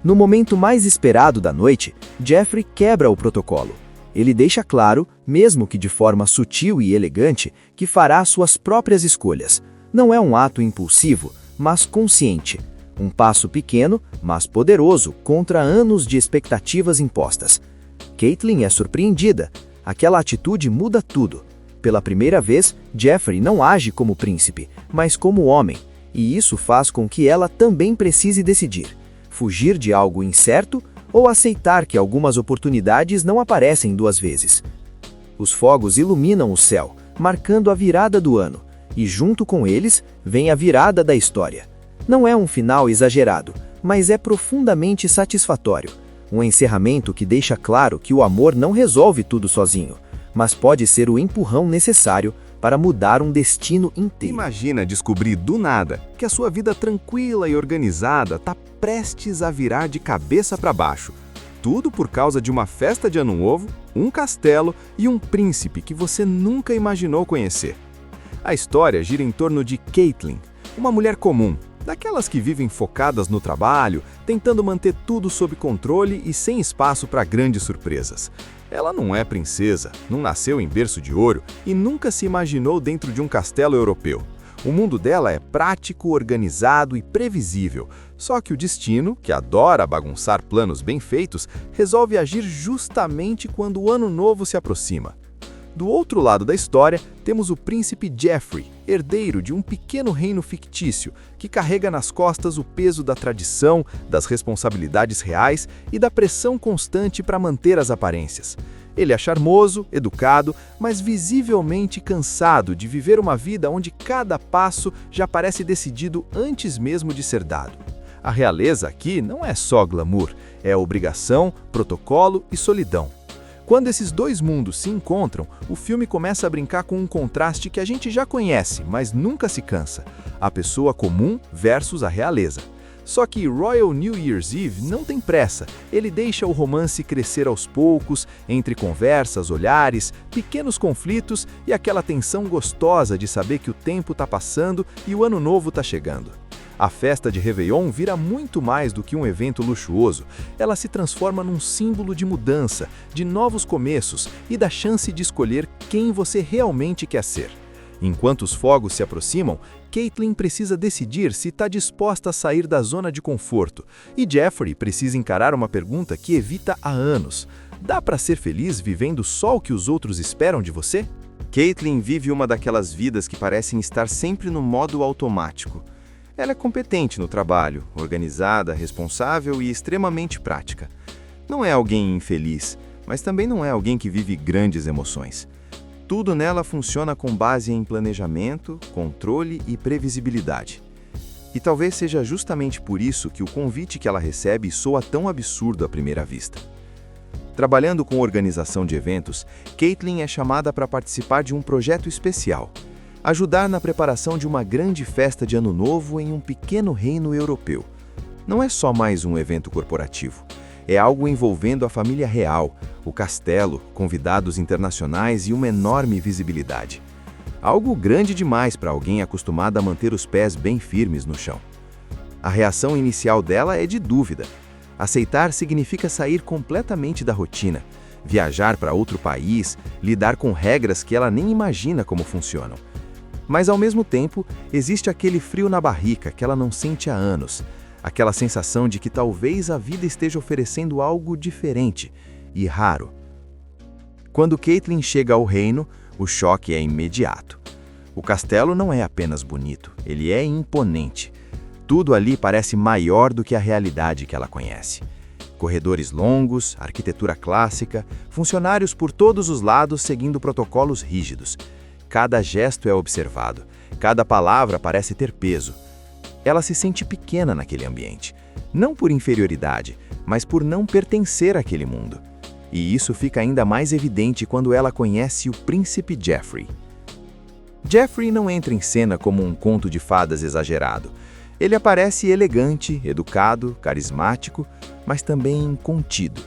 No momento mais esperado da noite, Jeffrey quebra o protocolo. Ele deixa claro, mesmo que de forma sutil e elegante, que fará suas próprias escolhas. Não é um ato impulsivo, mas consciente. Um passo pequeno, mas poderoso, contra anos de expectativas impostas. Caitlin é surpreendida. Aquela atitude muda tudo. Pela primeira vez, Jeffrey não age como príncipe, mas como homem, e isso faz com que ela também precise decidir: fugir de algo incerto ou aceitar que algumas oportunidades não aparecem duas vezes. Os fogos iluminam o céu, marcando a virada do ano, e junto com eles vem a virada da história. Não é um final exagerado, mas é profundamente satisfatório. Um encerramento que deixa claro que o amor não resolve tudo sozinho, mas pode ser o empurrão necessário para mudar um destino inteiro. Imagina descobrir do nada que a sua vida tranquila e organizada está prestes a virar de cabeça para baixo. Tudo por causa de uma festa de Ano Novo um castelo e um príncipe que você nunca imaginou conhecer. A história gira em torno de Caitlin, uma mulher comum, daquelas que vivem focadas no trabalho, tentando manter tudo sob controle e sem espaço para grandes surpresas. Ela não é princesa, não nasceu em berço de ouro e nunca se imaginou dentro de um castelo europeu. O mundo dela é prático, organizado e previsível, só que o destino, que adora bagunçar planos bem feitos, resolve agir justamente quando o Ano Novo se aproxima. Do outro lado da história, temos o príncipe Geoffrey, herdeiro de um pequeno reino fictício, que carrega nas costas o peso da tradição, das responsabilidades reais e da pressão constante para manter as aparências. Ele é charmoso, educado, mas visivelmente cansado de viver uma vida onde cada passo já parece decidido antes mesmo de ser dado. A realeza aqui não é só glamour, é obrigação, protocolo e solidão. Quando esses dois mundos se encontram, o filme começa a brincar com um contraste que a gente já conhece, mas nunca se cansa: a pessoa comum versus a realeza. Só que Royal New Year's Eve não tem pressa, ele deixa o romance crescer aos poucos, entre conversas, olhares, pequenos conflitos e aquela tensão gostosa de saber que o tempo está passando e o ano novo está chegando. A festa de Réveillon vira muito mais do que um evento luxuoso. Ela se transforma num símbolo de mudança, de novos começos e da chance de escolher quem você realmente quer ser. Enquanto os fogos se aproximam, Caitlin precisa decidir se está disposta a sair da zona de conforto, e Geoffrey precisa encarar uma pergunta que evita há anos: dá para ser feliz vivendo só o que os outros esperam de você? Caitlin vive uma daquelas vidas que parecem estar sempre no modo automático. Ela é competente no trabalho, organizada, responsável e extremamente prática. Não é alguém infeliz, mas também não é alguém que vive grandes emoções. Tudo nela funciona com base em planejamento, controle e previsibilidade. E talvez seja justamente por isso que o convite que ela recebe soa tão absurdo à primeira vista. Trabalhando com organização de eventos, Caitlin é chamada para participar de um projeto especial: ajudar na preparação de uma grande festa de Ano Novo em um pequeno reino europeu. Não é só mais um evento corporativo. É algo envolvendo a família real, o castelo, convidados internacionais e uma enorme visibilidade. Algo grande demais para alguém acostumado a manter os pés bem firmes no chão. A reação inicial dela é de dúvida. Aceitar significa sair completamente da rotina, viajar para outro país, lidar com regras que ela nem imagina como funcionam. Mas, ao mesmo tempo, existe aquele frio na barriga que ela não sente há anos, aquela sensação de que talvez a vida esteja oferecendo algo diferente e raro. Quando Caitlin chega ao reino, o choque é imediato. O castelo não é apenas bonito, ele é imponente. Tudo ali parece maior do que a realidade que ela conhece. Corredores longos, arquitetura clássica, funcionários por todos os lados seguindo protocolos rígidos. Cada gesto é observado, cada palavra parece ter peso. Ela se sente pequena naquele ambiente, não por inferioridade, mas por não pertencer àquele mundo. E isso fica ainda mais evidente quando ela conhece o príncipe Geoffrey. Geoffrey não entra em cena como um conto de fadas exagerado. Ele aparece elegante, educado, carismático, mas também contido.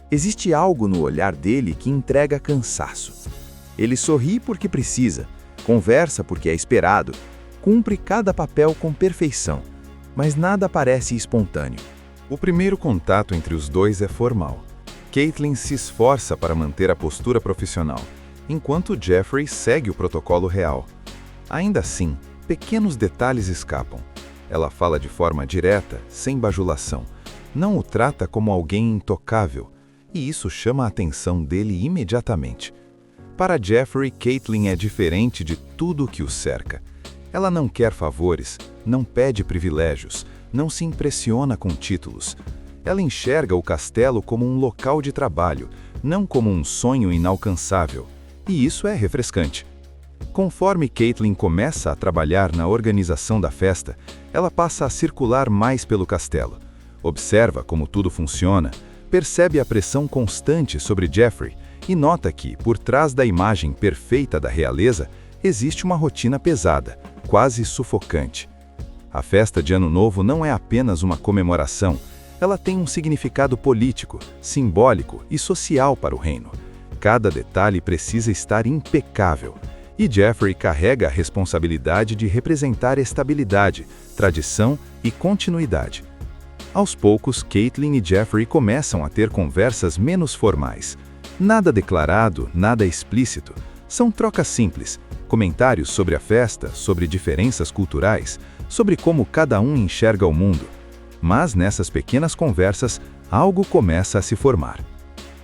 Existe algo no olhar dele que entrega cansaço. Ele sorri porque precisa, conversa porque é esperado, cumpre cada papel com perfeição, mas nada parece espontâneo. O primeiro contato entre os dois é formal. Caitlin se esforça para manter a postura profissional, enquanto Geoffrey segue o protocolo real. Ainda assim, pequenos detalhes escapam. Ela fala de forma direta, sem bajulação. Não o trata como alguém intocável, e isso chama a atenção dele imediatamente. Para Geoffrey, Caitlin é diferente de tudo o que o cerca. Ela não quer favores, não pede privilégios, não se impressiona com títulos. Ela enxerga o castelo como um local de trabalho, não como um sonho inalcançável. E isso é refrescante. Conforme Caitlin começa a trabalhar na organização da festa, ela passa a circular mais pelo castelo. Observa como tudo funciona, percebe a pressão constante sobre Geoffrey e nota que, por trás da imagem perfeita da realeza, existe uma rotina pesada, quase sufocante. A festa de Ano Novo não é apenas uma comemoração, ela tem um significado político, simbólico e social para o reino. Cada detalhe precisa estar impecável. E Jeffrey carrega a responsabilidade de representar estabilidade, tradição e continuidade. Aos poucos, Caitlin e Jeffrey começam a ter conversas menos formais. Nada declarado, nada explícito. São trocas simples, comentários sobre a festa, sobre diferenças culturais, sobre como cada um enxerga o mundo. Mas nessas pequenas conversas, algo começa a se formar.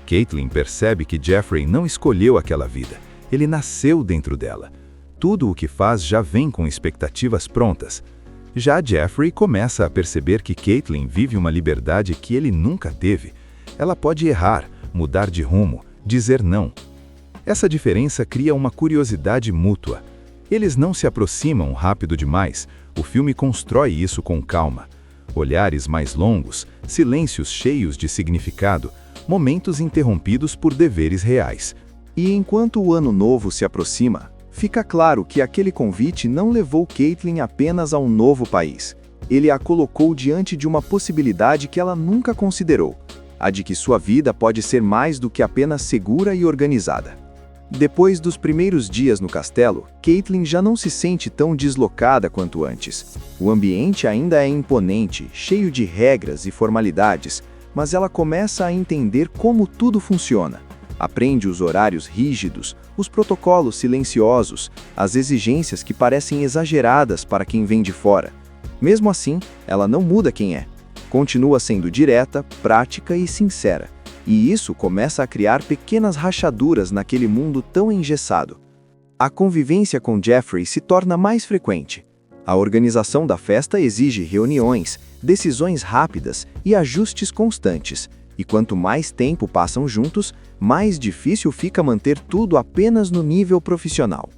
Caitlin percebe que Jeffrey não escolheu aquela vida, ele nasceu dentro dela. Tudo o que faz já vem com expectativas prontas. Já Jeffrey começa a perceber que Caitlin vive uma liberdade que ele nunca teve. Ela pode errar, mudar de rumo, dizer não. Essa diferença cria uma curiosidade mútua. Eles não se aproximam rápido demais, o filme constrói isso com calma. Olhares mais longos, silêncios cheios de significado, momentos interrompidos por deveres reais. E enquanto o ano novo se aproxima, fica claro que aquele convite não levou Caitlin apenas a um novo país. Ele a colocou diante de uma possibilidade que ela nunca considerou, a de que sua vida pode ser mais do que apenas segura e organizada. Depois dos primeiros dias no castelo, Caitlin já não se sente tão deslocada quanto antes. O ambiente ainda é imponente, cheio de regras e formalidades, mas ela começa a entender como tudo funciona. Aprende os horários rígidos, os protocolos silenciosos, as exigências que parecem exageradas para quem vem de fora. Mesmo assim, ela não muda quem é. Continua sendo direta, prática e sincera. E isso começa a criar pequenas rachaduras naquele mundo tão engessado. A convivência com Jeffrey se torna mais frequente. A organização da festa exige reuniões, decisões rápidas e ajustes constantes. E quanto mais tempo passam juntos, mais difícil fica manter tudo apenas no nível profissional.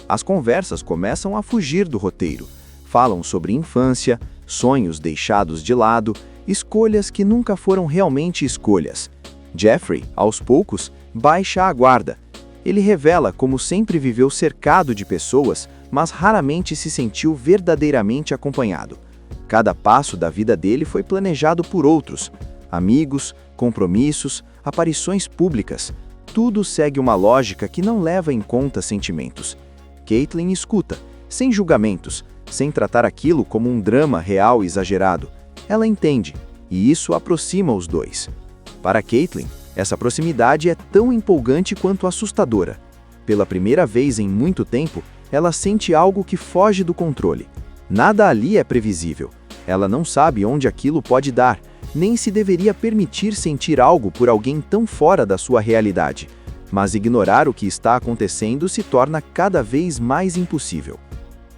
As conversas começam a fugir do roteiro. Falam sobre infância, sonhos deixados de lado, escolhas que nunca foram realmente escolhas. Jeffrey, aos poucos, baixa a guarda. Ele revela como sempre viveu cercado de pessoas, mas raramente se sentiu verdadeiramente acompanhado. Cada passo da vida dele foi planejado por outros. Amigos, compromissos, aparições públicas. Tudo segue uma lógica que não leva em conta sentimentos. Caitlin escuta, sem julgamentos, sem tratar aquilo como um drama real exagerado. Ela entende, e isso aproxima os dois. Para Caitlin, essa proximidade é tão empolgante quanto assustadora. Pela primeira vez em muito tempo, ela sente algo que foge do controle. Nada ali é previsível. Ela não sabe onde aquilo pode dar, nem se deveria permitir sentir algo por alguém tão fora da sua realidade. Mas ignorar o que está acontecendo se torna cada vez mais impossível.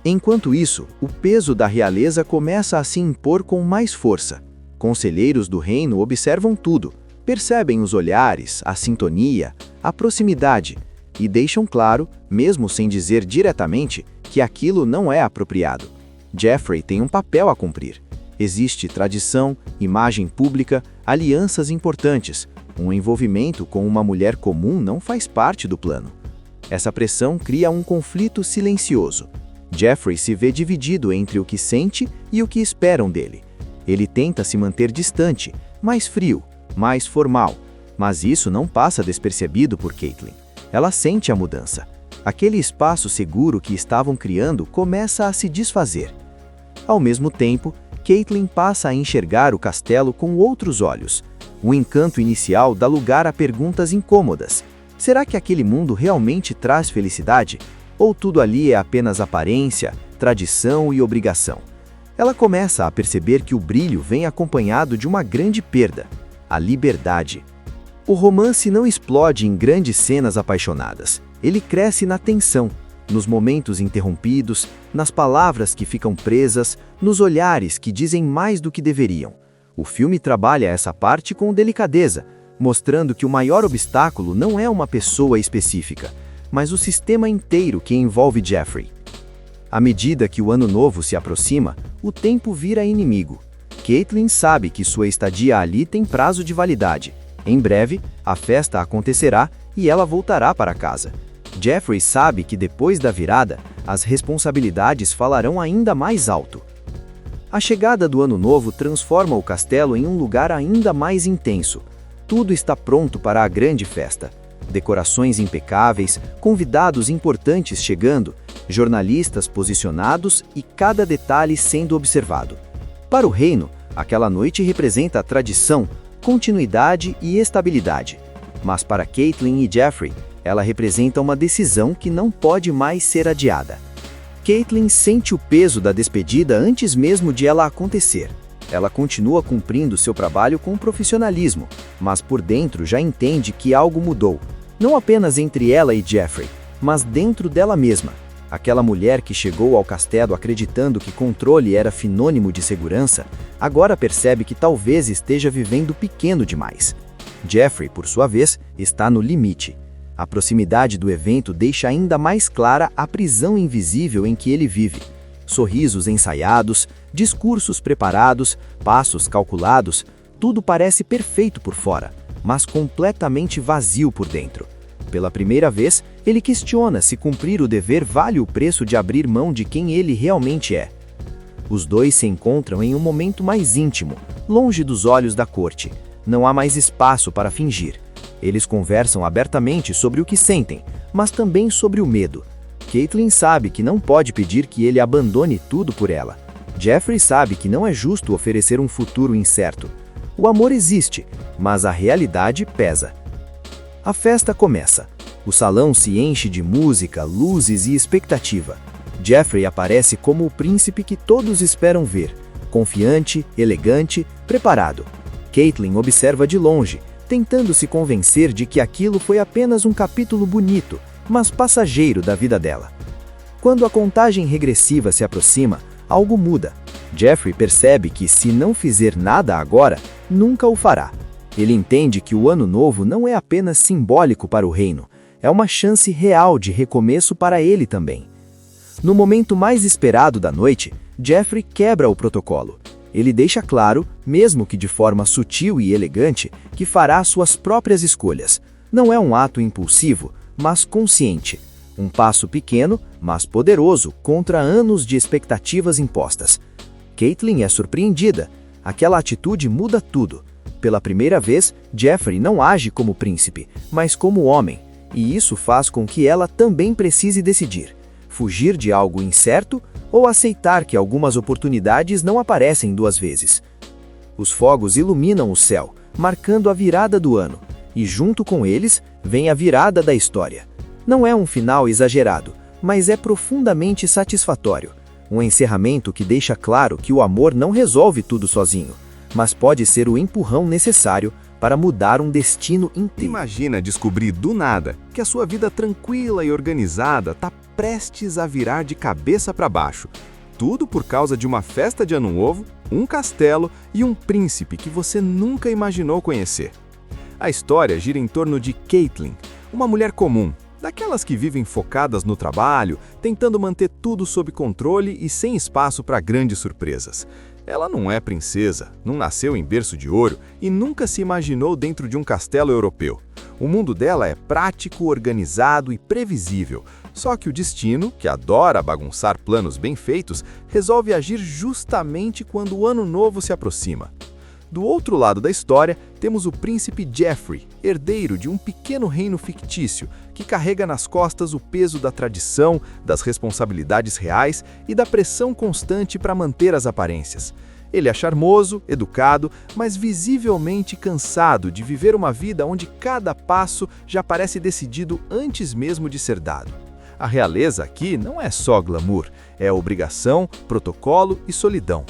Enquanto isso, o peso da realeza começa a se impor com mais força. Conselheiros do reino observam tudo, percebem os olhares, a sintonia, a proximidade e deixam claro, mesmo sem dizer diretamente, que aquilo não é apropriado. Jeffrey tem um papel a cumprir. Existe tradição, imagem pública, alianças importantes. Um envolvimento com uma mulher comum não faz parte do plano. Essa pressão cria um conflito silencioso. Jeffrey se vê dividido entre o que sente e o que esperam dele. Ele tenta se manter distante, mais frio, mais formal, mas isso não passa despercebido por Caitlin. Ela sente a mudança. Aquele espaço seguro que estavam criando começa a se desfazer. Ao mesmo tempo, Caitlin passa a enxergar o castelo com outros olhos. O encanto inicial dá lugar a perguntas incômodas. Será que aquele mundo realmente traz felicidade? Ou tudo ali é apenas aparência, tradição e obrigação? Ela começa a perceber que o brilho vem acompanhado de uma grande perda: a liberdade. O romance não explode em grandes cenas apaixonadas. Ele cresce na tensão, nos momentos interrompidos, nas palavras que ficam presas, nos olhares que dizem mais do que deveriam. O filme trabalha essa parte com delicadeza, mostrando que o maior obstáculo não é uma pessoa específica, mas o sistema inteiro que envolve Jeffrey. À medida que o ano novo se aproxima, o tempo vira inimigo. Caitlin sabe que sua estadia ali tem prazo de validade. Em breve, a festa acontecerá e ela voltará para casa. Jeffrey sabe que depois da virada, as responsabilidades falarão ainda mais alto. A chegada do ano novo transforma o castelo em um lugar ainda mais intenso. Tudo está pronto para a grande festa. decorações impecáveis, convidados importantes chegando, jornalistas posicionados e cada detalhe sendo observado. Para o reino, aquela noite representa a tradição, continuidade e estabilidade. Mas para Caitlyn e Jeffrey, ela representa uma decisão que não pode mais ser adiada. Caitlyn sente o peso da despedida antes mesmo de ela acontecer. Ela continua cumprindo seu trabalho com profissionalismo, mas por dentro já entende que algo mudou. Não apenas entre ela e Jeffrey, mas dentro dela mesma. Aquela mulher que chegou ao castelo acreditando que controle era sinônimo de segurança, agora percebe que talvez esteja vivendo pequeno demais. Jeffrey, por sua vez, está no limite. A proximidade do evento deixa ainda mais clara a prisão invisível em que ele vive. Sorrisos ensaiados, discursos preparados, passos calculados, tudo parece perfeito por fora, mas completamente vazio por dentro. Pela primeira vez, ele questiona se cumprir o dever vale o preço de abrir mão de quem ele realmente é. Os dois se encontram em um momento mais íntimo, longe dos olhos da corte. Não há mais espaço para fingir. Eles conversam abertamente sobre o que sentem, mas também sobre o medo. Caitlyn sabe que não pode pedir que ele abandone tudo por ela. Jeffrey sabe que não é justo oferecer um futuro incerto. O amor existe, mas a realidade pesa. A festa começa. O salão se enche de música, luzes e expectativa. Jeffrey aparece como o príncipe que todos esperam ver, confiante, elegante, preparado. Caitlyn observa de longe, tentando se convencer de que aquilo foi apenas um capítulo bonito, mas passageiro da vida dela. Quando a contagem regressiva se aproxima, algo muda. Jeffrey percebe que, se não fizer nada agora, nunca o fará. Ele entende que o ano novo não é apenas simbólico para o reino, é uma chance real de recomeço para ele também. No momento mais esperado da noite, Jeffrey quebra o protocolo. Ele deixa claro, mesmo que de forma sutil e elegante, que fará suas próprias escolhas. Não é um ato impulsivo, mas consciente. Um passo pequeno, mas poderoso, contra anos de expectativas impostas. Caitlyn é surpreendida. Aquela atitude muda tudo. Pela primeira vez, Jeffrey não age como príncipe, mas como homem, e isso faz com que ela também precise decidir: fugir de algo incerto ou aceitar que algumas oportunidades não aparecem duas vezes. Os fogos iluminam o céu, marcando a virada do ano, e junto com eles vem a virada da história. Não é um final exagerado, mas é profundamente satisfatório. Um encerramento que deixa claro que o amor não resolve tudo sozinho, mas pode ser o empurrão necessário para mudar um destino inteiro. Imagina descobrir do nada que a sua vida tranquila e organizada está prestes a virar de cabeça para baixo. Tudo por causa de uma festa de Ano Novo, um castelo e um príncipe que você nunca imaginou conhecer. A história gira em torno de Caitlyn, uma mulher comum, daquelas que vivem focadas no trabalho, tentando manter tudo sob controle e sem espaço para grandes surpresas. Ela não é princesa, não nasceu em berço de ouro e nunca se imaginou dentro de um castelo europeu. O mundo dela é prático, organizado e previsível. Só que o destino, que adora bagunçar planos bem feitos, resolve agir justamente quando o ano novo se aproxima. Do outro lado da história, temos o príncipe Jeffrey, herdeiro de um pequeno reino fictício, que carrega nas costas o peso da tradição, das responsabilidades reais e da pressão constante para manter as aparências. Ele é charmoso, educado, mas visivelmente cansado de viver uma vida onde cada passo já parece decidido antes mesmo de ser dado. A realeza aqui não é só glamour, é obrigação, protocolo e solidão.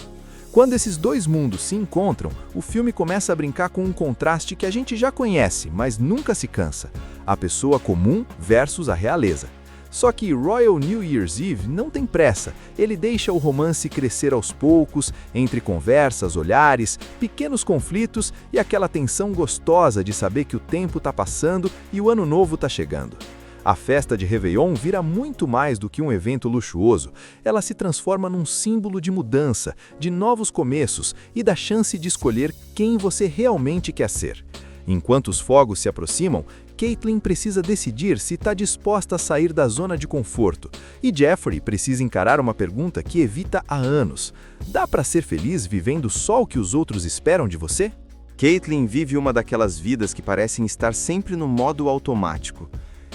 Quando esses dois mundos se encontram, o filme começa a brincar com um contraste que a gente já conhece, mas nunca se cansa: a pessoa comum versus a realeza. Só que Royal New Year's Eve não tem pressa, ele deixa o romance crescer aos poucos, entre conversas, olhares, pequenos conflitos e aquela tensão gostosa de saber que o tempo está passando e o ano novo está chegando. A festa de Réveillon vira muito mais do que um evento luxuoso. Ela se transforma num símbolo de mudança, de novos começos e da chance de escolher quem você realmente quer ser. Enquanto os fogos se aproximam, Caitlyn precisa decidir se está disposta a sair da zona de conforto. E Jeffrey precisa encarar uma pergunta que evita há anos: dá para ser feliz vivendo só o que os outros esperam de você? Caitlin vive uma daquelas vidas que parecem estar sempre no modo automático.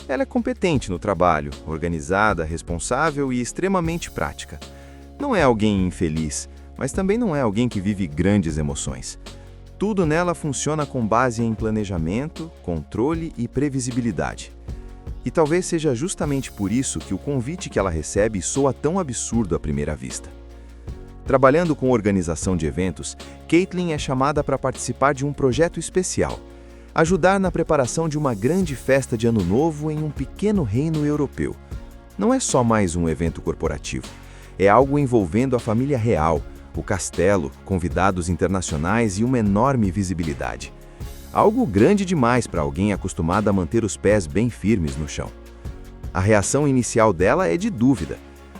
Ela é competente no trabalho, organizada, responsável e extremamente prática. Não é alguém infeliz, mas também não é alguém que vive grandes emoções. Tudo nela funciona com base em planejamento, controle e previsibilidade. E talvez seja justamente por isso que o convite que ela recebe soa tão absurdo à primeira vista. Trabalhando com organização de eventos, Caitlin é chamada para participar de um projeto especial, ajudar na preparação de uma grande festa de Ano Novo em um pequeno reino europeu. Não é só mais um evento corporativo, é algo envolvendo a família real, o castelo, convidados internacionais e uma enorme visibilidade. Algo grande demais para alguém acostumado a manter os pés bem firmes no chão. A reação inicial dela é de dúvida.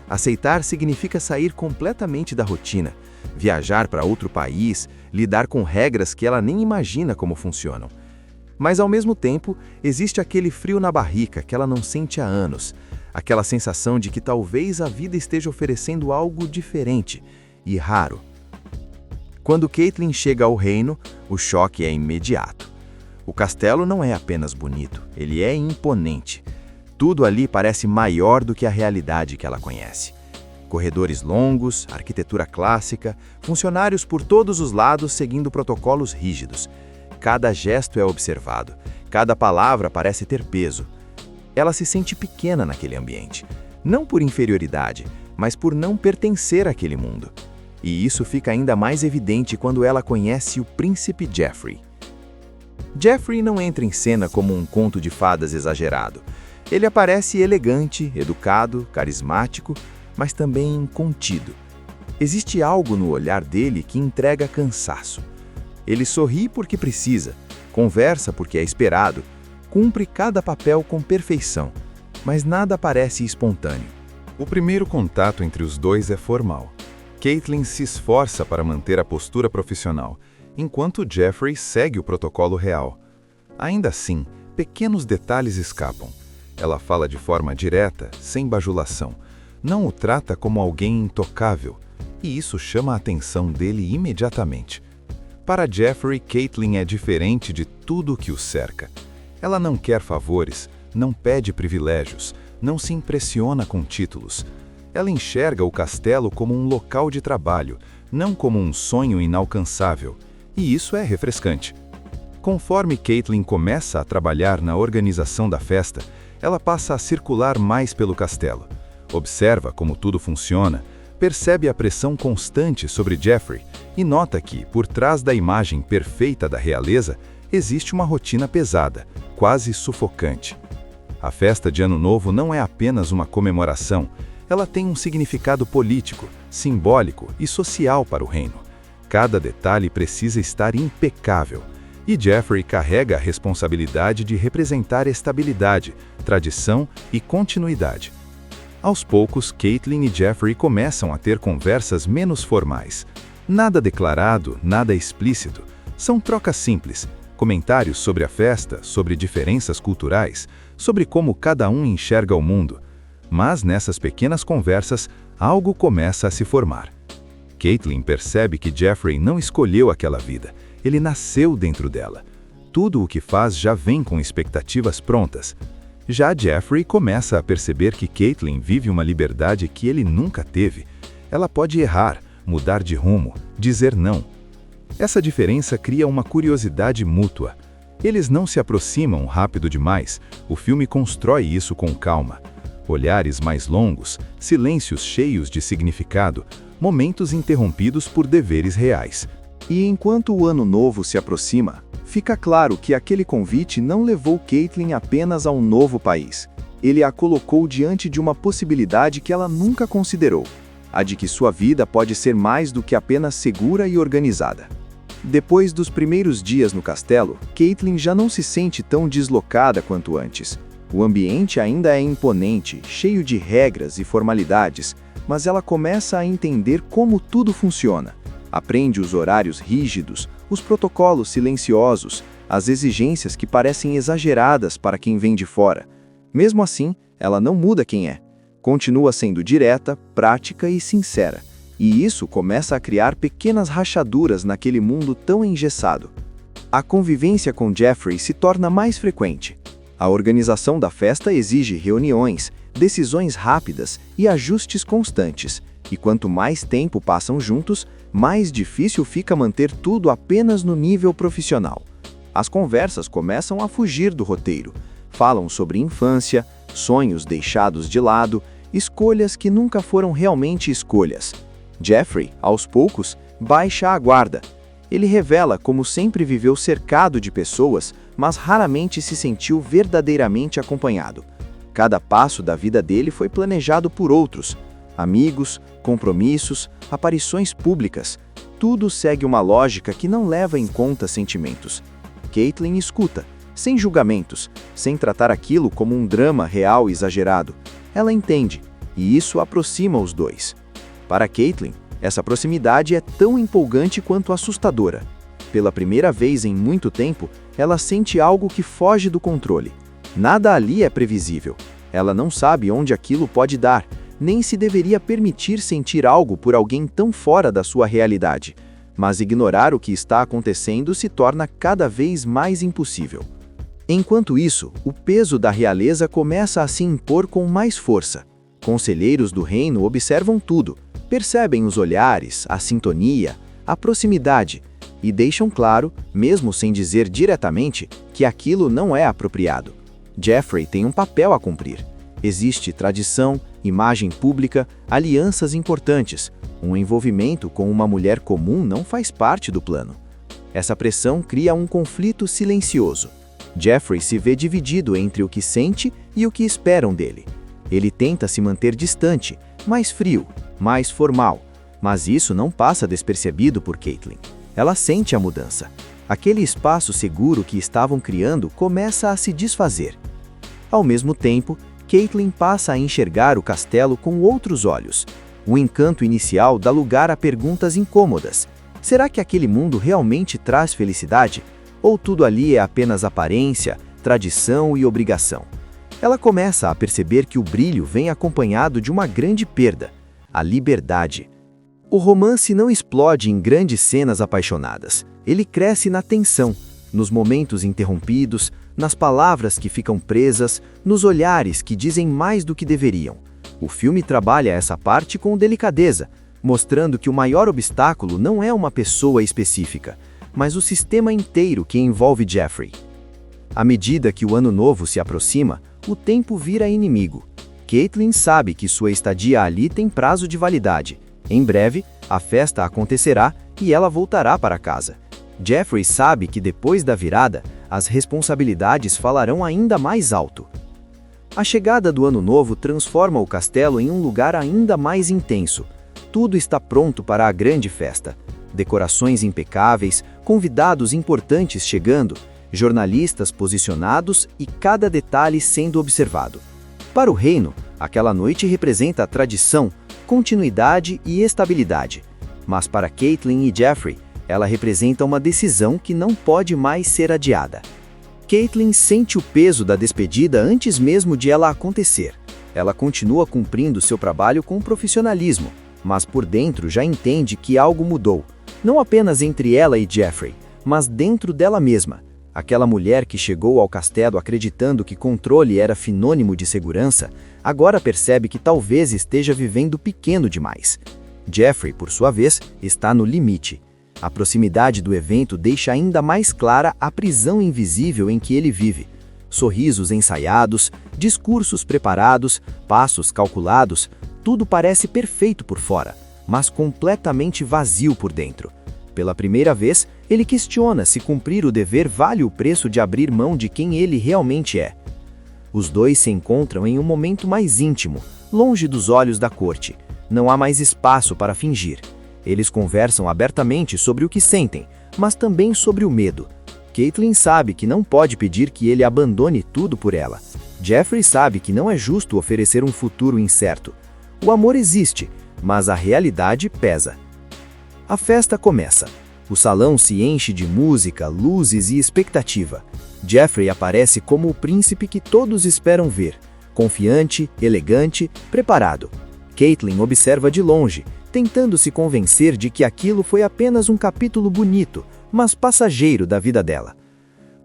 Aceitar significa sair completamente da rotina, viajar para outro país, lidar com regras que ela nem imagina como funcionam. Mas, ao mesmo tempo, existe aquele frio na barriga que ela não sente há anos, aquela sensação de que talvez a vida esteja oferecendo algo diferente e raro. Quando Caitlin chega ao reino, o choque é imediato. O castelo não é apenas bonito, ele é imponente. Tudo ali parece maior do que a realidade que ela conhece. Corredores longos, arquitetura clássica, funcionários por todos os lados seguindo protocolos rígidos. Cada gesto é observado, cada palavra parece ter peso. Ela se sente pequena naquele ambiente, não por inferioridade, mas por não pertencer àquele mundo. E isso fica ainda mais evidente quando ela conhece o príncipe Geoffrey. Geoffrey não entra em cena como um conto de fadas exagerado. Ele aparece elegante, educado, carismático, mas também contido. Existe algo no olhar dele que entrega cansaço. Ele sorri porque precisa, conversa porque é esperado, cumpre cada papel com perfeição, mas nada parece espontâneo. O primeiro contato entre os dois é formal. Caitlin se esforça para manter a postura profissional, enquanto Geoffrey segue o protocolo real. Ainda assim, pequenos detalhes escapam. Ela fala de forma direta, sem bajulação. Não o trata como alguém intocável, e isso chama a atenção dele imediatamente. Para Geoffrey, Caitlin é diferente de tudo o que o cerca. Ela não quer favores, não pede privilégios, não se impressiona com títulos. Ela enxerga o castelo como um local de trabalho, não como um sonho inalcançável, e isso é refrescante. Conforme Caitlin começa a trabalhar na organização da festa, ela passa a circular mais pelo castelo. Observa como tudo funciona, percebe a pressão constante sobre Geoffrey e nota que, por trás da imagem perfeita da realeza, existe uma rotina pesada, quase sufocante. A festa de Ano Novo não é apenas uma comemoração, ela tem um significado político, simbólico e social para o reino. Cada detalhe precisa estar impecável, e Geoffrey carrega a responsabilidade de representar estabilidade, tradição e continuidade. Aos poucos, Caitlin e Geoffrey começam a ter conversas menos formais. Nada declarado, nada explícito. São trocas simples, comentários sobre a festa, sobre diferenças culturais, sobre como cada um enxerga o mundo. Mas nessas pequenas conversas, algo começa a se formar. Caitlin percebe que Geoffrey não escolheu aquela vida, ele nasceu dentro dela. Tudo o que faz já vem com expectativas prontas. Já Geoffrey começa a perceber que Caitlin vive uma liberdade que ele nunca teve. Ela pode errar, mudar de rumo, dizer não. Essa diferença cria uma curiosidade mútua. Eles não se aproximam rápido demais, o filme constrói isso com calma. Olhares mais longos, silêncios cheios de significado, momentos interrompidos por deveres reais. E enquanto o Ano Novo se aproxima, fica claro que aquele convite não levou Caitlin apenas a um novo país. Ele a colocou diante de uma possibilidade que ela nunca considerou, a de que sua vida pode ser mais do que apenas segura e organizada. Depois dos primeiros dias no castelo, Caitlin já não se sente tão deslocada quanto antes. O ambiente ainda é imponente, cheio de regras e formalidades, mas ela começa a entender como tudo funciona. Aprende os horários rígidos, os protocolos silenciosos, as exigências que parecem exageradas para quem vem de fora. Mesmo assim, ela não muda quem é. Continua sendo direta, prática e sincera. E isso começa a criar pequenas rachaduras naquele mundo tão engessado. A convivência com Jeffrey se torna mais frequente. A organização da festa exige reuniões, decisões rápidas e ajustes constantes, e quanto mais tempo passam juntos, mais difícil fica manter tudo apenas no nível profissional. As conversas começam a fugir do roteiro. Falam sobre infância, sonhos deixados de lado, escolhas que nunca foram realmente escolhas. Jeffrey, aos poucos, baixa a guarda. Ele revela como sempre viveu cercado de pessoas, mas raramente se sentiu verdadeiramente acompanhado. Cada passo da vida dele foi planejado por outros. Amigos, compromissos, aparições públicas. Tudo segue uma lógica que não leva em conta sentimentos. Caitlin escuta, sem julgamentos, sem tratar aquilo como um drama real exagerado. Ela entende, e isso aproxima os dois. Para Caitlin, essa proximidade é tão empolgante quanto assustadora. Pela primeira vez em muito tempo, ela sente algo que foge do controle. Nada ali é previsível. Ela não sabe onde aquilo pode dar, nem se deveria permitir sentir algo por alguém tão fora da sua realidade. Mas ignorar o que está acontecendo se torna cada vez mais impossível. Enquanto isso, o peso da realeza começa a se impor com mais força. Conselheiros do reino observam tudo, percebem os olhares, a sintonia, a proximidade, e deixam claro, mesmo sem dizer diretamente, que aquilo não é apropriado. Jeffrey tem um papel a cumprir. Existe tradição, imagem pública, alianças importantes. Um envolvimento com uma mulher comum não faz parte do plano. Essa pressão cria um conflito silencioso. Jeffrey se vê dividido entre o que sente e o que esperam dele. Ele tenta se manter distante, mais frio, mais formal, mas isso não passa despercebido por Caitlin. Ela sente a mudança. Aquele espaço seguro que estavam criando começa a se desfazer. Ao mesmo tempo, Caitlin passa a enxergar o castelo com outros olhos. O encanto inicial dá lugar a perguntas incômodas. Será que aquele mundo realmente traz felicidade? Ou tudo ali é apenas aparência, tradição e obrigação? Ela começa a perceber que o brilho vem acompanhado de uma grande perda: a liberdade. O romance não explode em grandes cenas apaixonadas. Ele cresce na tensão, nos momentos interrompidos, nas palavras que ficam presas, nos olhares que dizem mais do que deveriam. O filme trabalha essa parte com delicadeza, mostrando que o maior obstáculo não é uma pessoa específica, mas o sistema inteiro que envolve Jeffrey. À medida que o ano novo se aproxima, o tempo vira inimigo. Caitlin sabe que sua estadia ali tem prazo de validade. Em breve, a festa acontecerá e ela voltará para casa. Jeffrey sabe que depois da virada, as responsabilidades falarão ainda mais alto. A chegada do ano novo transforma o castelo em um lugar ainda mais intenso. Tudo está pronto para a grande festa. Decorações impecáveis, convidados importantes chegando, jornalistas posicionados e cada detalhe sendo observado. Para o reino, aquela noite representa a tradição, continuidade e estabilidade. Mas para Caitlin e Jeffrey, ela representa uma decisão que não pode mais ser adiada. Caitlin sente o peso da despedida antes mesmo de ela acontecer. Ela continua cumprindo seu trabalho com profissionalismo, mas por dentro já entende que algo mudou, não apenas entre ela e Jeffrey, mas dentro dela mesma. Aquela mulher que chegou ao castelo acreditando que controle era sinônimo de segurança, agora percebe que talvez esteja vivendo pequeno demais. Jeffrey, por sua vez, está no limite. A proximidade do evento deixa ainda mais clara a prisão invisível em que ele vive. Sorrisos ensaiados, discursos preparados, passos calculados, tudo parece perfeito por fora, mas completamente vazio por dentro. Pela primeira vez, ele questiona se cumprir o dever vale o preço de abrir mão de quem ele realmente é. Os dois se encontram em um momento mais íntimo, longe dos olhos da corte. Não há mais espaço para fingir. Eles conversam abertamente sobre o que sentem, mas também sobre o medo. Caitlin sabe que não pode pedir que ele abandone tudo por ela. Jeffrey sabe que não é justo oferecer um futuro incerto. O amor existe, mas a realidade pesa. A festa começa. O salão se enche de música, luzes e expectativa. Jeffrey aparece como o príncipe que todos esperam ver, confiante, elegante, preparado. Caitlin observa de longe, tentando se convencer de que aquilo foi apenas um capítulo bonito, mas passageiro da vida dela.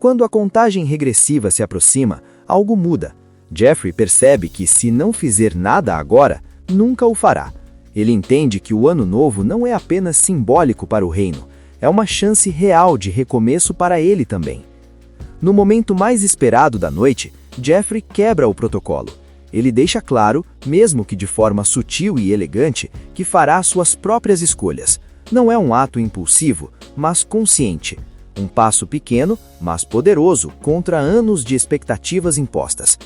Quando a contagem regressiva se aproxima, algo muda. Jeffrey percebe que, se não fizer nada agora, nunca o fará. Ele entende que o Ano Novo não é apenas simbólico para o reino, é uma chance real de recomeço para ele também. No momento mais esperado da noite, Jeffrey quebra o protocolo. Ele deixa claro, mesmo que de forma sutil e elegante, que fará suas próprias escolhas. Não é um ato impulsivo, mas consciente. Um passo pequeno, mas poderoso, contra anos de expectativas impostas.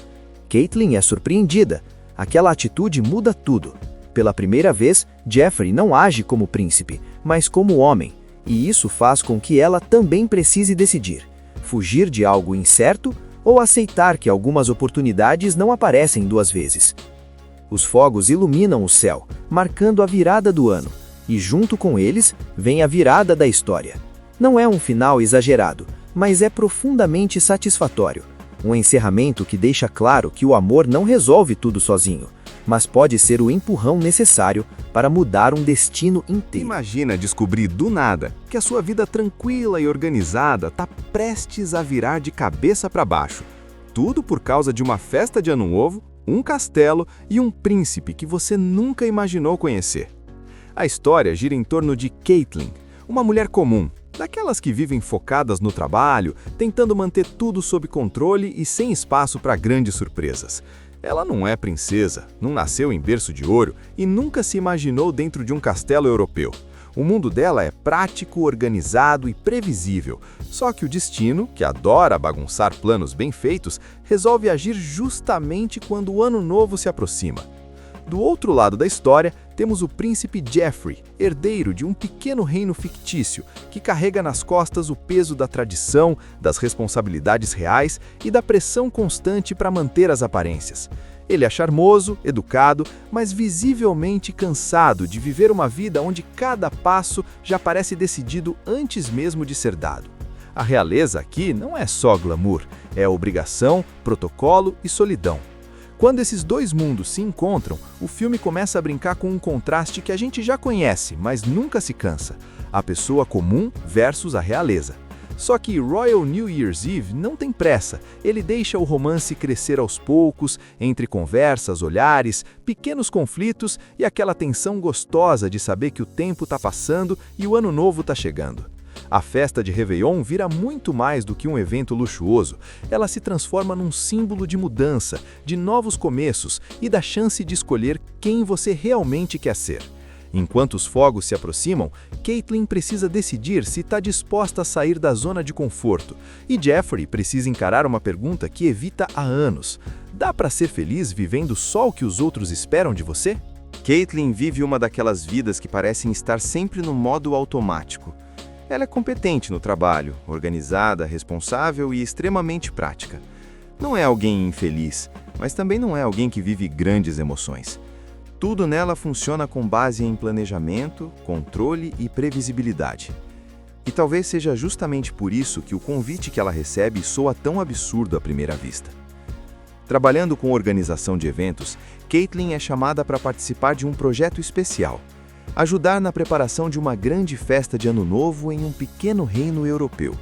Caitlin é surpreendida. Aquela atitude muda tudo. Pela primeira vez, Jeffrey não age como príncipe, mas como homem, e isso faz com que ela também precise decidir: fugir de algo incerto ou aceitar que algumas oportunidades não aparecem duas vezes. Os fogos iluminam o céu, marcando a virada do ano, e junto com eles vem a virada da história. Não é um final exagerado, mas é profundamente satisfatório. Um encerramento que deixa claro que o amor não resolve tudo sozinho, mas pode ser o empurrão necessário para mudar um destino inteiro. Imagina descobrir do nada que a sua vida tranquila e organizada está prestes a virar de cabeça para baixo. Tudo por causa de uma festa de Ano Novo, um castelo e um príncipe que você nunca imaginou conhecer. A história gira em torno de Caitlin, uma mulher comum, daquelas que vivem focadas no trabalho, tentando manter tudo sob controle e sem espaço para grandes surpresas. Ela não é princesa, não nasceu em berço de ouro e nunca se imaginou dentro de um castelo europeu. O mundo dela é prático, organizado e previsível. Só que o destino, que adora bagunçar planos bem feitos, resolve agir justamente quando o Ano Novo se aproxima. Do outro lado da história, temos o príncipe Jeffrey, herdeiro de um pequeno reino fictício, que carrega nas costas o peso da tradição, das responsabilidades reais e da pressão constante para manter as aparências. Ele é charmoso, educado, mas visivelmente cansado de viver uma vida onde cada passo já parece decidido antes mesmo de ser dado. A realeza aqui não é só glamour, é obrigação, protocolo e solidão. Quando esses dois mundos se encontram, o filme começa a brincar com um contraste que a gente já conhece, mas nunca se cansa: a pessoa comum versus a realeza. Só que Royal New Year's Eve não tem pressa, ele deixa o romance crescer aos poucos, entre conversas, olhares, pequenos conflitos e aquela tensão gostosa de saber que o tempo está passando e o ano novo está chegando. A festa de Réveillon vira muito mais do que um evento luxuoso. Ela se transforma num símbolo de mudança, de novos começos e da chance de escolher quem você realmente quer ser. Enquanto os fogos se aproximam, Caitlin precisa decidir se está disposta a sair da zona de conforto, e Jeffrey precisa encarar uma pergunta que evita há anos: dá para ser feliz vivendo só o que os outros esperam de você? Caitlin vive uma daquelas vidas que parecem estar sempre no modo automático. Ela é competente no trabalho, organizada, responsável e extremamente prática. Não é alguém infeliz, mas também não é alguém que vive grandes emoções. Tudo nela funciona com base em planejamento, controle e previsibilidade. E talvez seja justamente por isso que o convite que ela recebe soa tão absurdo à primeira vista. Trabalhando com organização de eventos, Caitlin é chamada para participar de um projeto especial: ajudar na preparação de uma grande festa de Ano Novo em um pequeno reino europeu.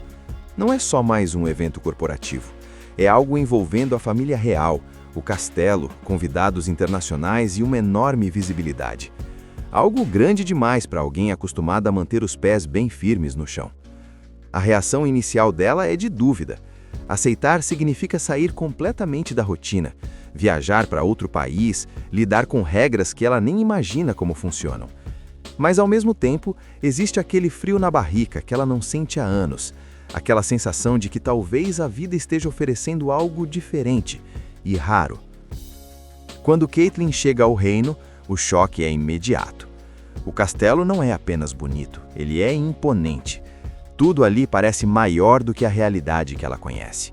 Não é só mais um evento corporativo, é algo envolvendo a família real, o castelo, convidados internacionais e uma enorme visibilidade. Algo grande demais para alguém acostumado a manter os pés bem firmes no chão. A reação inicial dela é de dúvida. Aceitar significa sair completamente da rotina, viajar para outro país, lidar com regras que ela nem imagina como funcionam. Mas, ao mesmo tempo, existe aquele frio na barriga que ela não sente há anos, aquela sensação de que talvez a vida esteja oferecendo algo diferente e raro. Quando Caitlin chega ao reino, o choque é imediato. O castelo não é apenas bonito, ele é imponente. Tudo ali parece maior do que a realidade que ela conhece.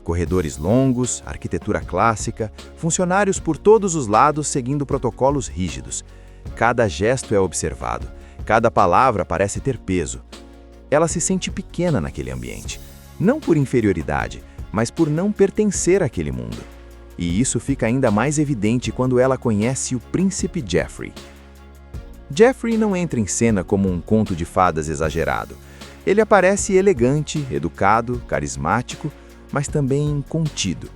Corredores longos, arquitetura clássica, funcionários por todos os lados seguindo protocolos rígidos. Cada gesto é observado, cada palavra parece ter peso. Ela se sente pequena naquele ambiente, não por inferioridade, mas por não pertencer àquele mundo. E isso fica ainda mais evidente quando ela conhece o príncipe Jeffrey. Jeffrey não entra em cena como um conto de fadas exagerado. Ele aparece elegante, educado, carismático, mas também contido.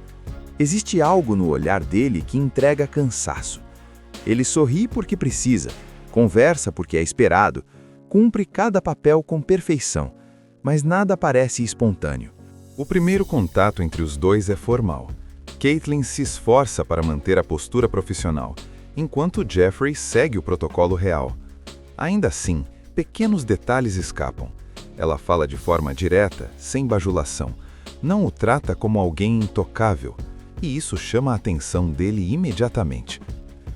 Existe algo no olhar dele que entrega cansaço. Ele sorri porque precisa, conversa porque é esperado, cumpre cada papel com perfeição, mas nada parece espontâneo. O primeiro contato entre os dois é formal. Caitlin se esforça para manter a postura profissional, enquanto Jeffrey segue o protocolo real. Ainda assim, pequenos detalhes escapam. Ela fala de forma direta, sem bajulação. Não o trata como alguém intocável, e isso chama a atenção dele imediatamente.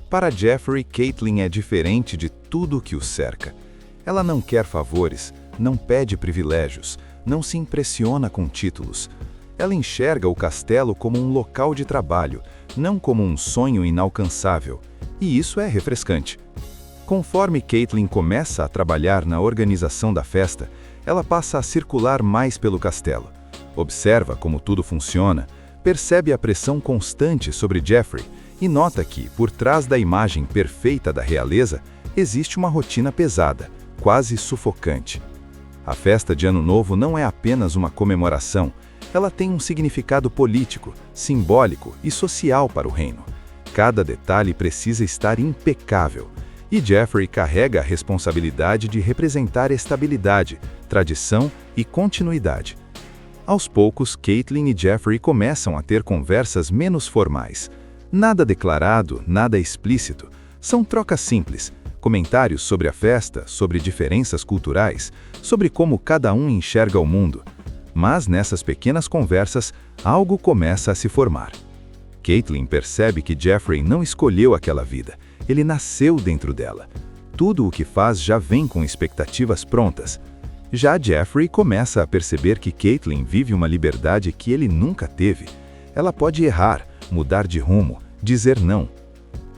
Para Jeffrey, Caitlin é diferente de tudo o que o cerca. Ela não quer favores, não pede privilégios, não se impressiona com títulos. Ela enxerga o castelo como um local de trabalho, não como um sonho inalcançável, e isso é refrescante. Conforme Caitlin começa a trabalhar na organização da festa, ela passa a circular mais pelo castelo. Observa como tudo funciona, percebe a pressão constante sobre Jeffrey e nota que, por trás da imagem perfeita da realeza, existe uma rotina pesada, quase sufocante. A festa de Ano Novo não é apenas uma comemoração, ela tem um significado político, simbólico e social para o reino. Cada detalhe precisa estar impecável, e Jeffrey carrega a responsabilidade de representar estabilidade, tradição e continuidade. Aos poucos, Caitlin e Jeffrey começam a ter conversas menos formais. Nada declarado, nada explícito. São trocas simples, comentários sobre a festa, sobre diferenças culturais, sobre como cada um enxerga o mundo. Mas nessas pequenas conversas, algo começa a se formar. Caitlin percebe que Jeffrey não escolheu aquela vida, ele nasceu dentro dela. Tudo o que faz já vem com expectativas prontas. Já Jeffrey começa a perceber que Caitlin vive uma liberdade que ele nunca teve. Ela pode errar, mudar de rumo, dizer não.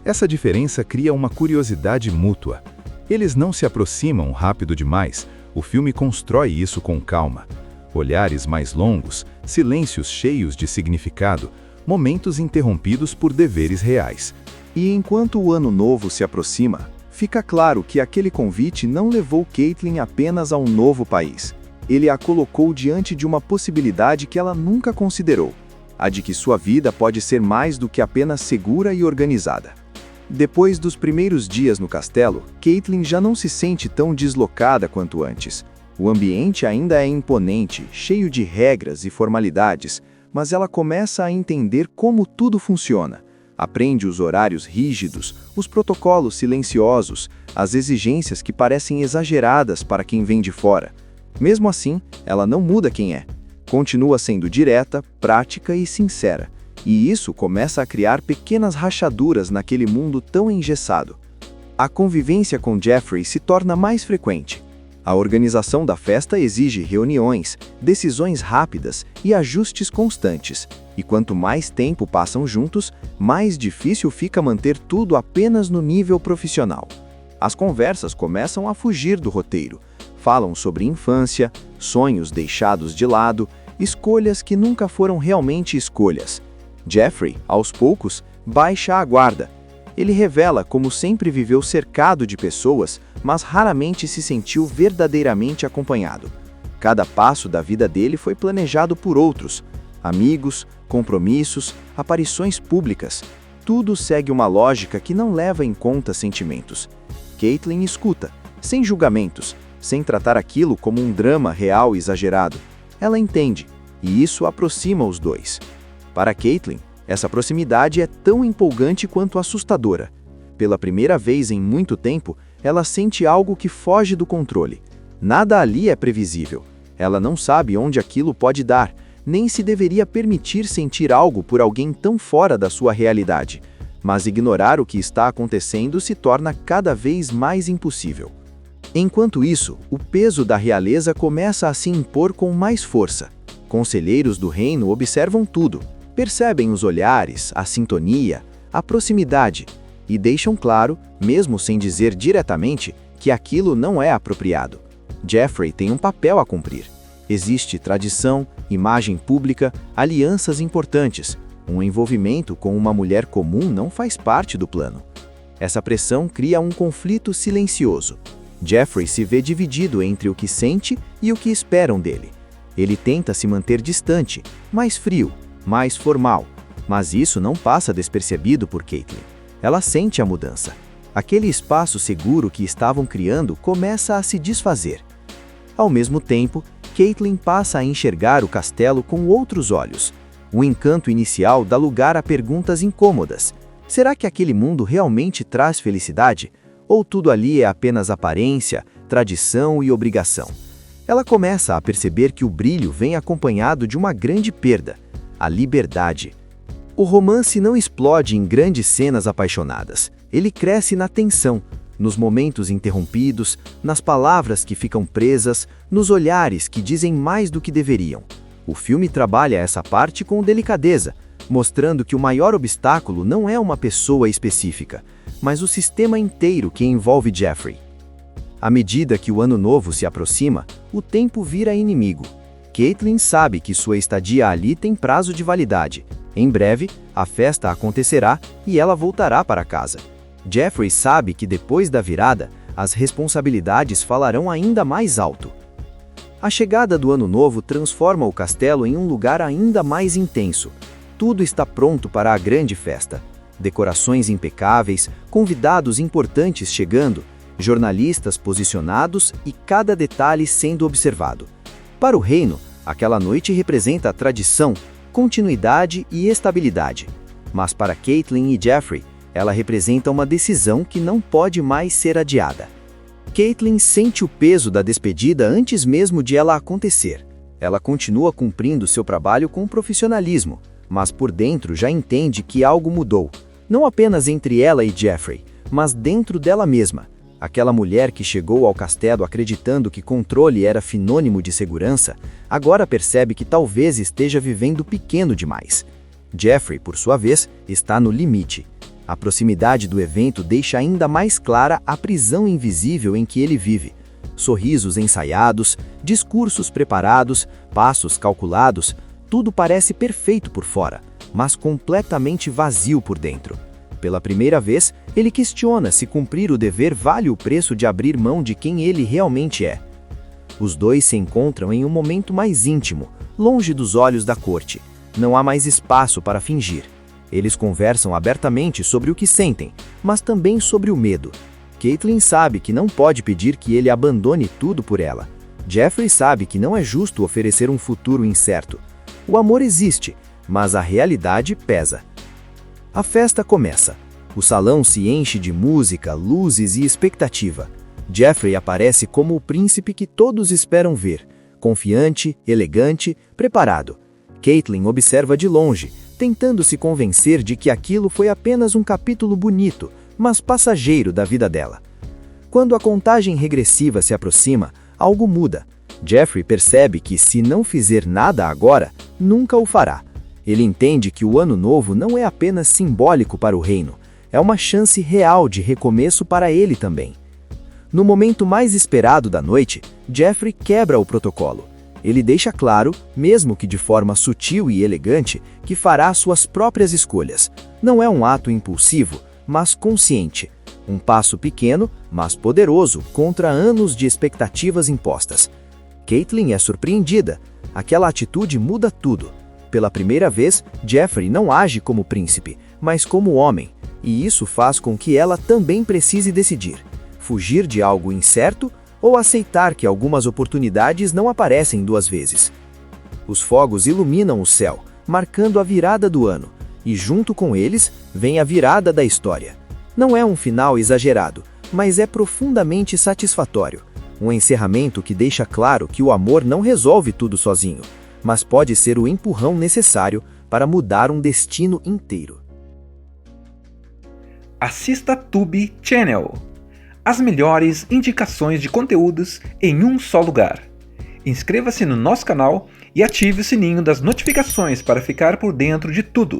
Essa diferença cria uma curiosidade mútua. Eles não se aproximam rápido demais, o filme constrói isso com calma. Olhares mais longos, silêncios cheios de significado, momentos interrompidos por deveres reais. E enquanto o Ano Novo se aproxima, fica claro que aquele convite não levou Caitlin apenas a um novo país. Ele a colocou diante de uma possibilidade que ela nunca considerou, a de que sua vida pode ser mais do que apenas segura e organizada. Depois dos primeiros dias no castelo, Caitlin já não se sente tão deslocada quanto antes. O ambiente ainda é imponente, cheio de regras e formalidades, mas ela começa a entender como tudo funciona. Aprende os horários rígidos, os protocolos silenciosos, as exigências que parecem exageradas para quem vem de fora. Mesmo assim, ela não muda quem é. Continua sendo direta, prática e sincera. E isso começa a criar pequenas rachaduras naquele mundo tão engessado. A convivência com Jeffrey se torna mais frequente. A organização da festa exige reuniões, decisões rápidas e ajustes constantes, e quanto mais tempo passam juntos, mais difícil fica manter tudo apenas no nível profissional. As conversas começam a fugir do roteiro, falam sobre infância, sonhos deixados de lado, escolhas que nunca foram realmente escolhas. Jeffrey, aos poucos, baixa a guarda. Ele revela como sempre viveu cercado de pessoas, mas raramente se sentiu verdadeiramente acompanhado. Cada passo da vida dele foi planejado por outros. Amigos, compromissos, aparições públicas. Tudo segue uma lógica que não leva em conta sentimentos. Caitlin escuta, sem julgamentos, sem tratar aquilo como um drama real e exagerado. Ela entende, e isso aproxima os dois. Para Caitlin, essa proximidade é tão empolgante quanto assustadora. Pela primeira vez em muito tempo, ela sente algo que foge do controle. Nada ali é previsível. Ela não sabe onde aquilo pode dar, nem se deveria permitir sentir algo por alguém tão fora da sua realidade. Mas ignorar o que está acontecendo se torna cada vez mais impossível. Enquanto isso, o peso da realeza começa a se impor com mais força. Conselheiros do reino observam tudo, percebem os olhares, a sintonia, a proximidade, e deixam claro, mesmo sem dizer diretamente, que aquilo não é apropriado. Jeffrey tem um papel a cumprir. Existe tradição, imagem pública, alianças importantes. Um envolvimento com uma mulher comum não faz parte do plano. Essa pressão cria um conflito silencioso. Jeffrey se vê dividido entre o que sente e o que esperam dele. Ele tenta se manter distante, mais frio, mais formal, mas isso não passa despercebido por Caitlin. Ela sente a mudança. Aquele espaço seguro que estavam criando começa a se desfazer. Ao mesmo tempo, Caitlin passa a enxergar o castelo com outros olhos. O encanto inicial dá lugar a perguntas incômodas. Será que aquele mundo realmente traz felicidade? Ou tudo ali é apenas aparência, tradição e obrigação? Ela começa a perceber que o brilho vem acompanhado de uma grande perda: a liberdade. O romance não explode em grandes cenas apaixonadas. Ele cresce na tensão, nos momentos interrompidos, nas palavras que ficam presas, nos olhares que dizem mais do que deveriam. O filme trabalha essa parte com delicadeza, mostrando que o maior obstáculo não é uma pessoa específica, mas o sistema inteiro que envolve Jeffrey. À medida que o ano novo se aproxima, o tempo vira inimigo. Caitlin sabe que sua estadia ali tem prazo de validade. Em breve, a festa acontecerá e ela voltará para casa. Jeffrey sabe que depois da virada, as responsabilidades falarão ainda mais alto. A chegada do ano novo transforma o castelo em um lugar ainda mais intenso. Tudo está pronto para a grande festa. Decorações impecáveis, convidados importantes chegando, jornalistas posicionados e cada detalhe sendo observado. Para o reino, aquela noite representa a tradição, continuidade e estabilidade. Mas para Caitlin e Jeffrey, ela representa uma decisão que não pode mais ser adiada. Caitlin sente o peso da despedida antes mesmo de ela acontecer. Ela continua cumprindo seu trabalho com profissionalismo, mas por dentro já entende que algo mudou, não apenas entre ela e Jeffrey, mas dentro dela mesma. Aquela mulher que chegou ao castelo acreditando que controle era sinônimo de segurança, agora percebe que talvez esteja vivendo pequeno demais. Jeffrey, por sua vez, está no limite. A proximidade do evento deixa ainda mais clara a prisão invisível em que ele vive. Sorrisos ensaiados, discursos preparados, passos calculados, tudo parece perfeito por fora, mas completamente vazio por dentro. Pela primeira vez, ele questiona se cumprir o dever vale o preço de abrir mão de quem ele realmente é. Os dois se encontram em um momento mais íntimo, longe dos olhos da corte. Não há mais espaço para fingir. Eles conversam abertamente sobre o que sentem, mas também sobre o medo. Caitlin sabe que não pode pedir que ele abandone tudo por ela. Jeffrey sabe que não é justo oferecer um futuro incerto. O amor existe, mas a realidade pesa. A festa começa. O salão se enche de música, luzes e expectativa. Jeffrey aparece como o príncipe que todos esperam ver, confiante, elegante, preparado. Caitlin observa de longe, tentando se convencer de que aquilo foi apenas um capítulo bonito, mas passageiro da vida dela. Quando a contagem regressiva se aproxima, algo muda. Jeffrey percebe que, se não fizer nada agora, nunca o fará. Ele entende que o ano novo não é apenas simbólico para o reino, é uma chance real de recomeço para ele também. No momento mais esperado da noite, Jeffrey quebra o protocolo. Ele deixa claro, mesmo que de forma sutil e elegante, que fará suas próprias escolhas. Não é um ato impulsivo, mas consciente. Um passo pequeno, mas poderoso, contra anos de expectativas impostas. Caitlin é surpreendida. Aquela atitude muda tudo. Pela primeira vez, Jeffrey não age como príncipe, mas como homem, e isso faz com que ela também precise decidir: fugir de algo incerto ou aceitar que algumas oportunidades não aparecem duas vezes. Os fogos iluminam o céu, marcando a virada do ano, e junto com eles vem a virada da história. Não é um final exagerado, mas é profundamente satisfatório. Um encerramento que deixa claro que o amor não resolve tudo sozinho, mas pode ser o empurrão necessário para mudar um destino inteiro. Assista Tube Channel. As melhores indicações de conteúdos em um só lugar. Inscreva-se no nosso canal e ative o sininho das notificações para ficar por dentro de tudo.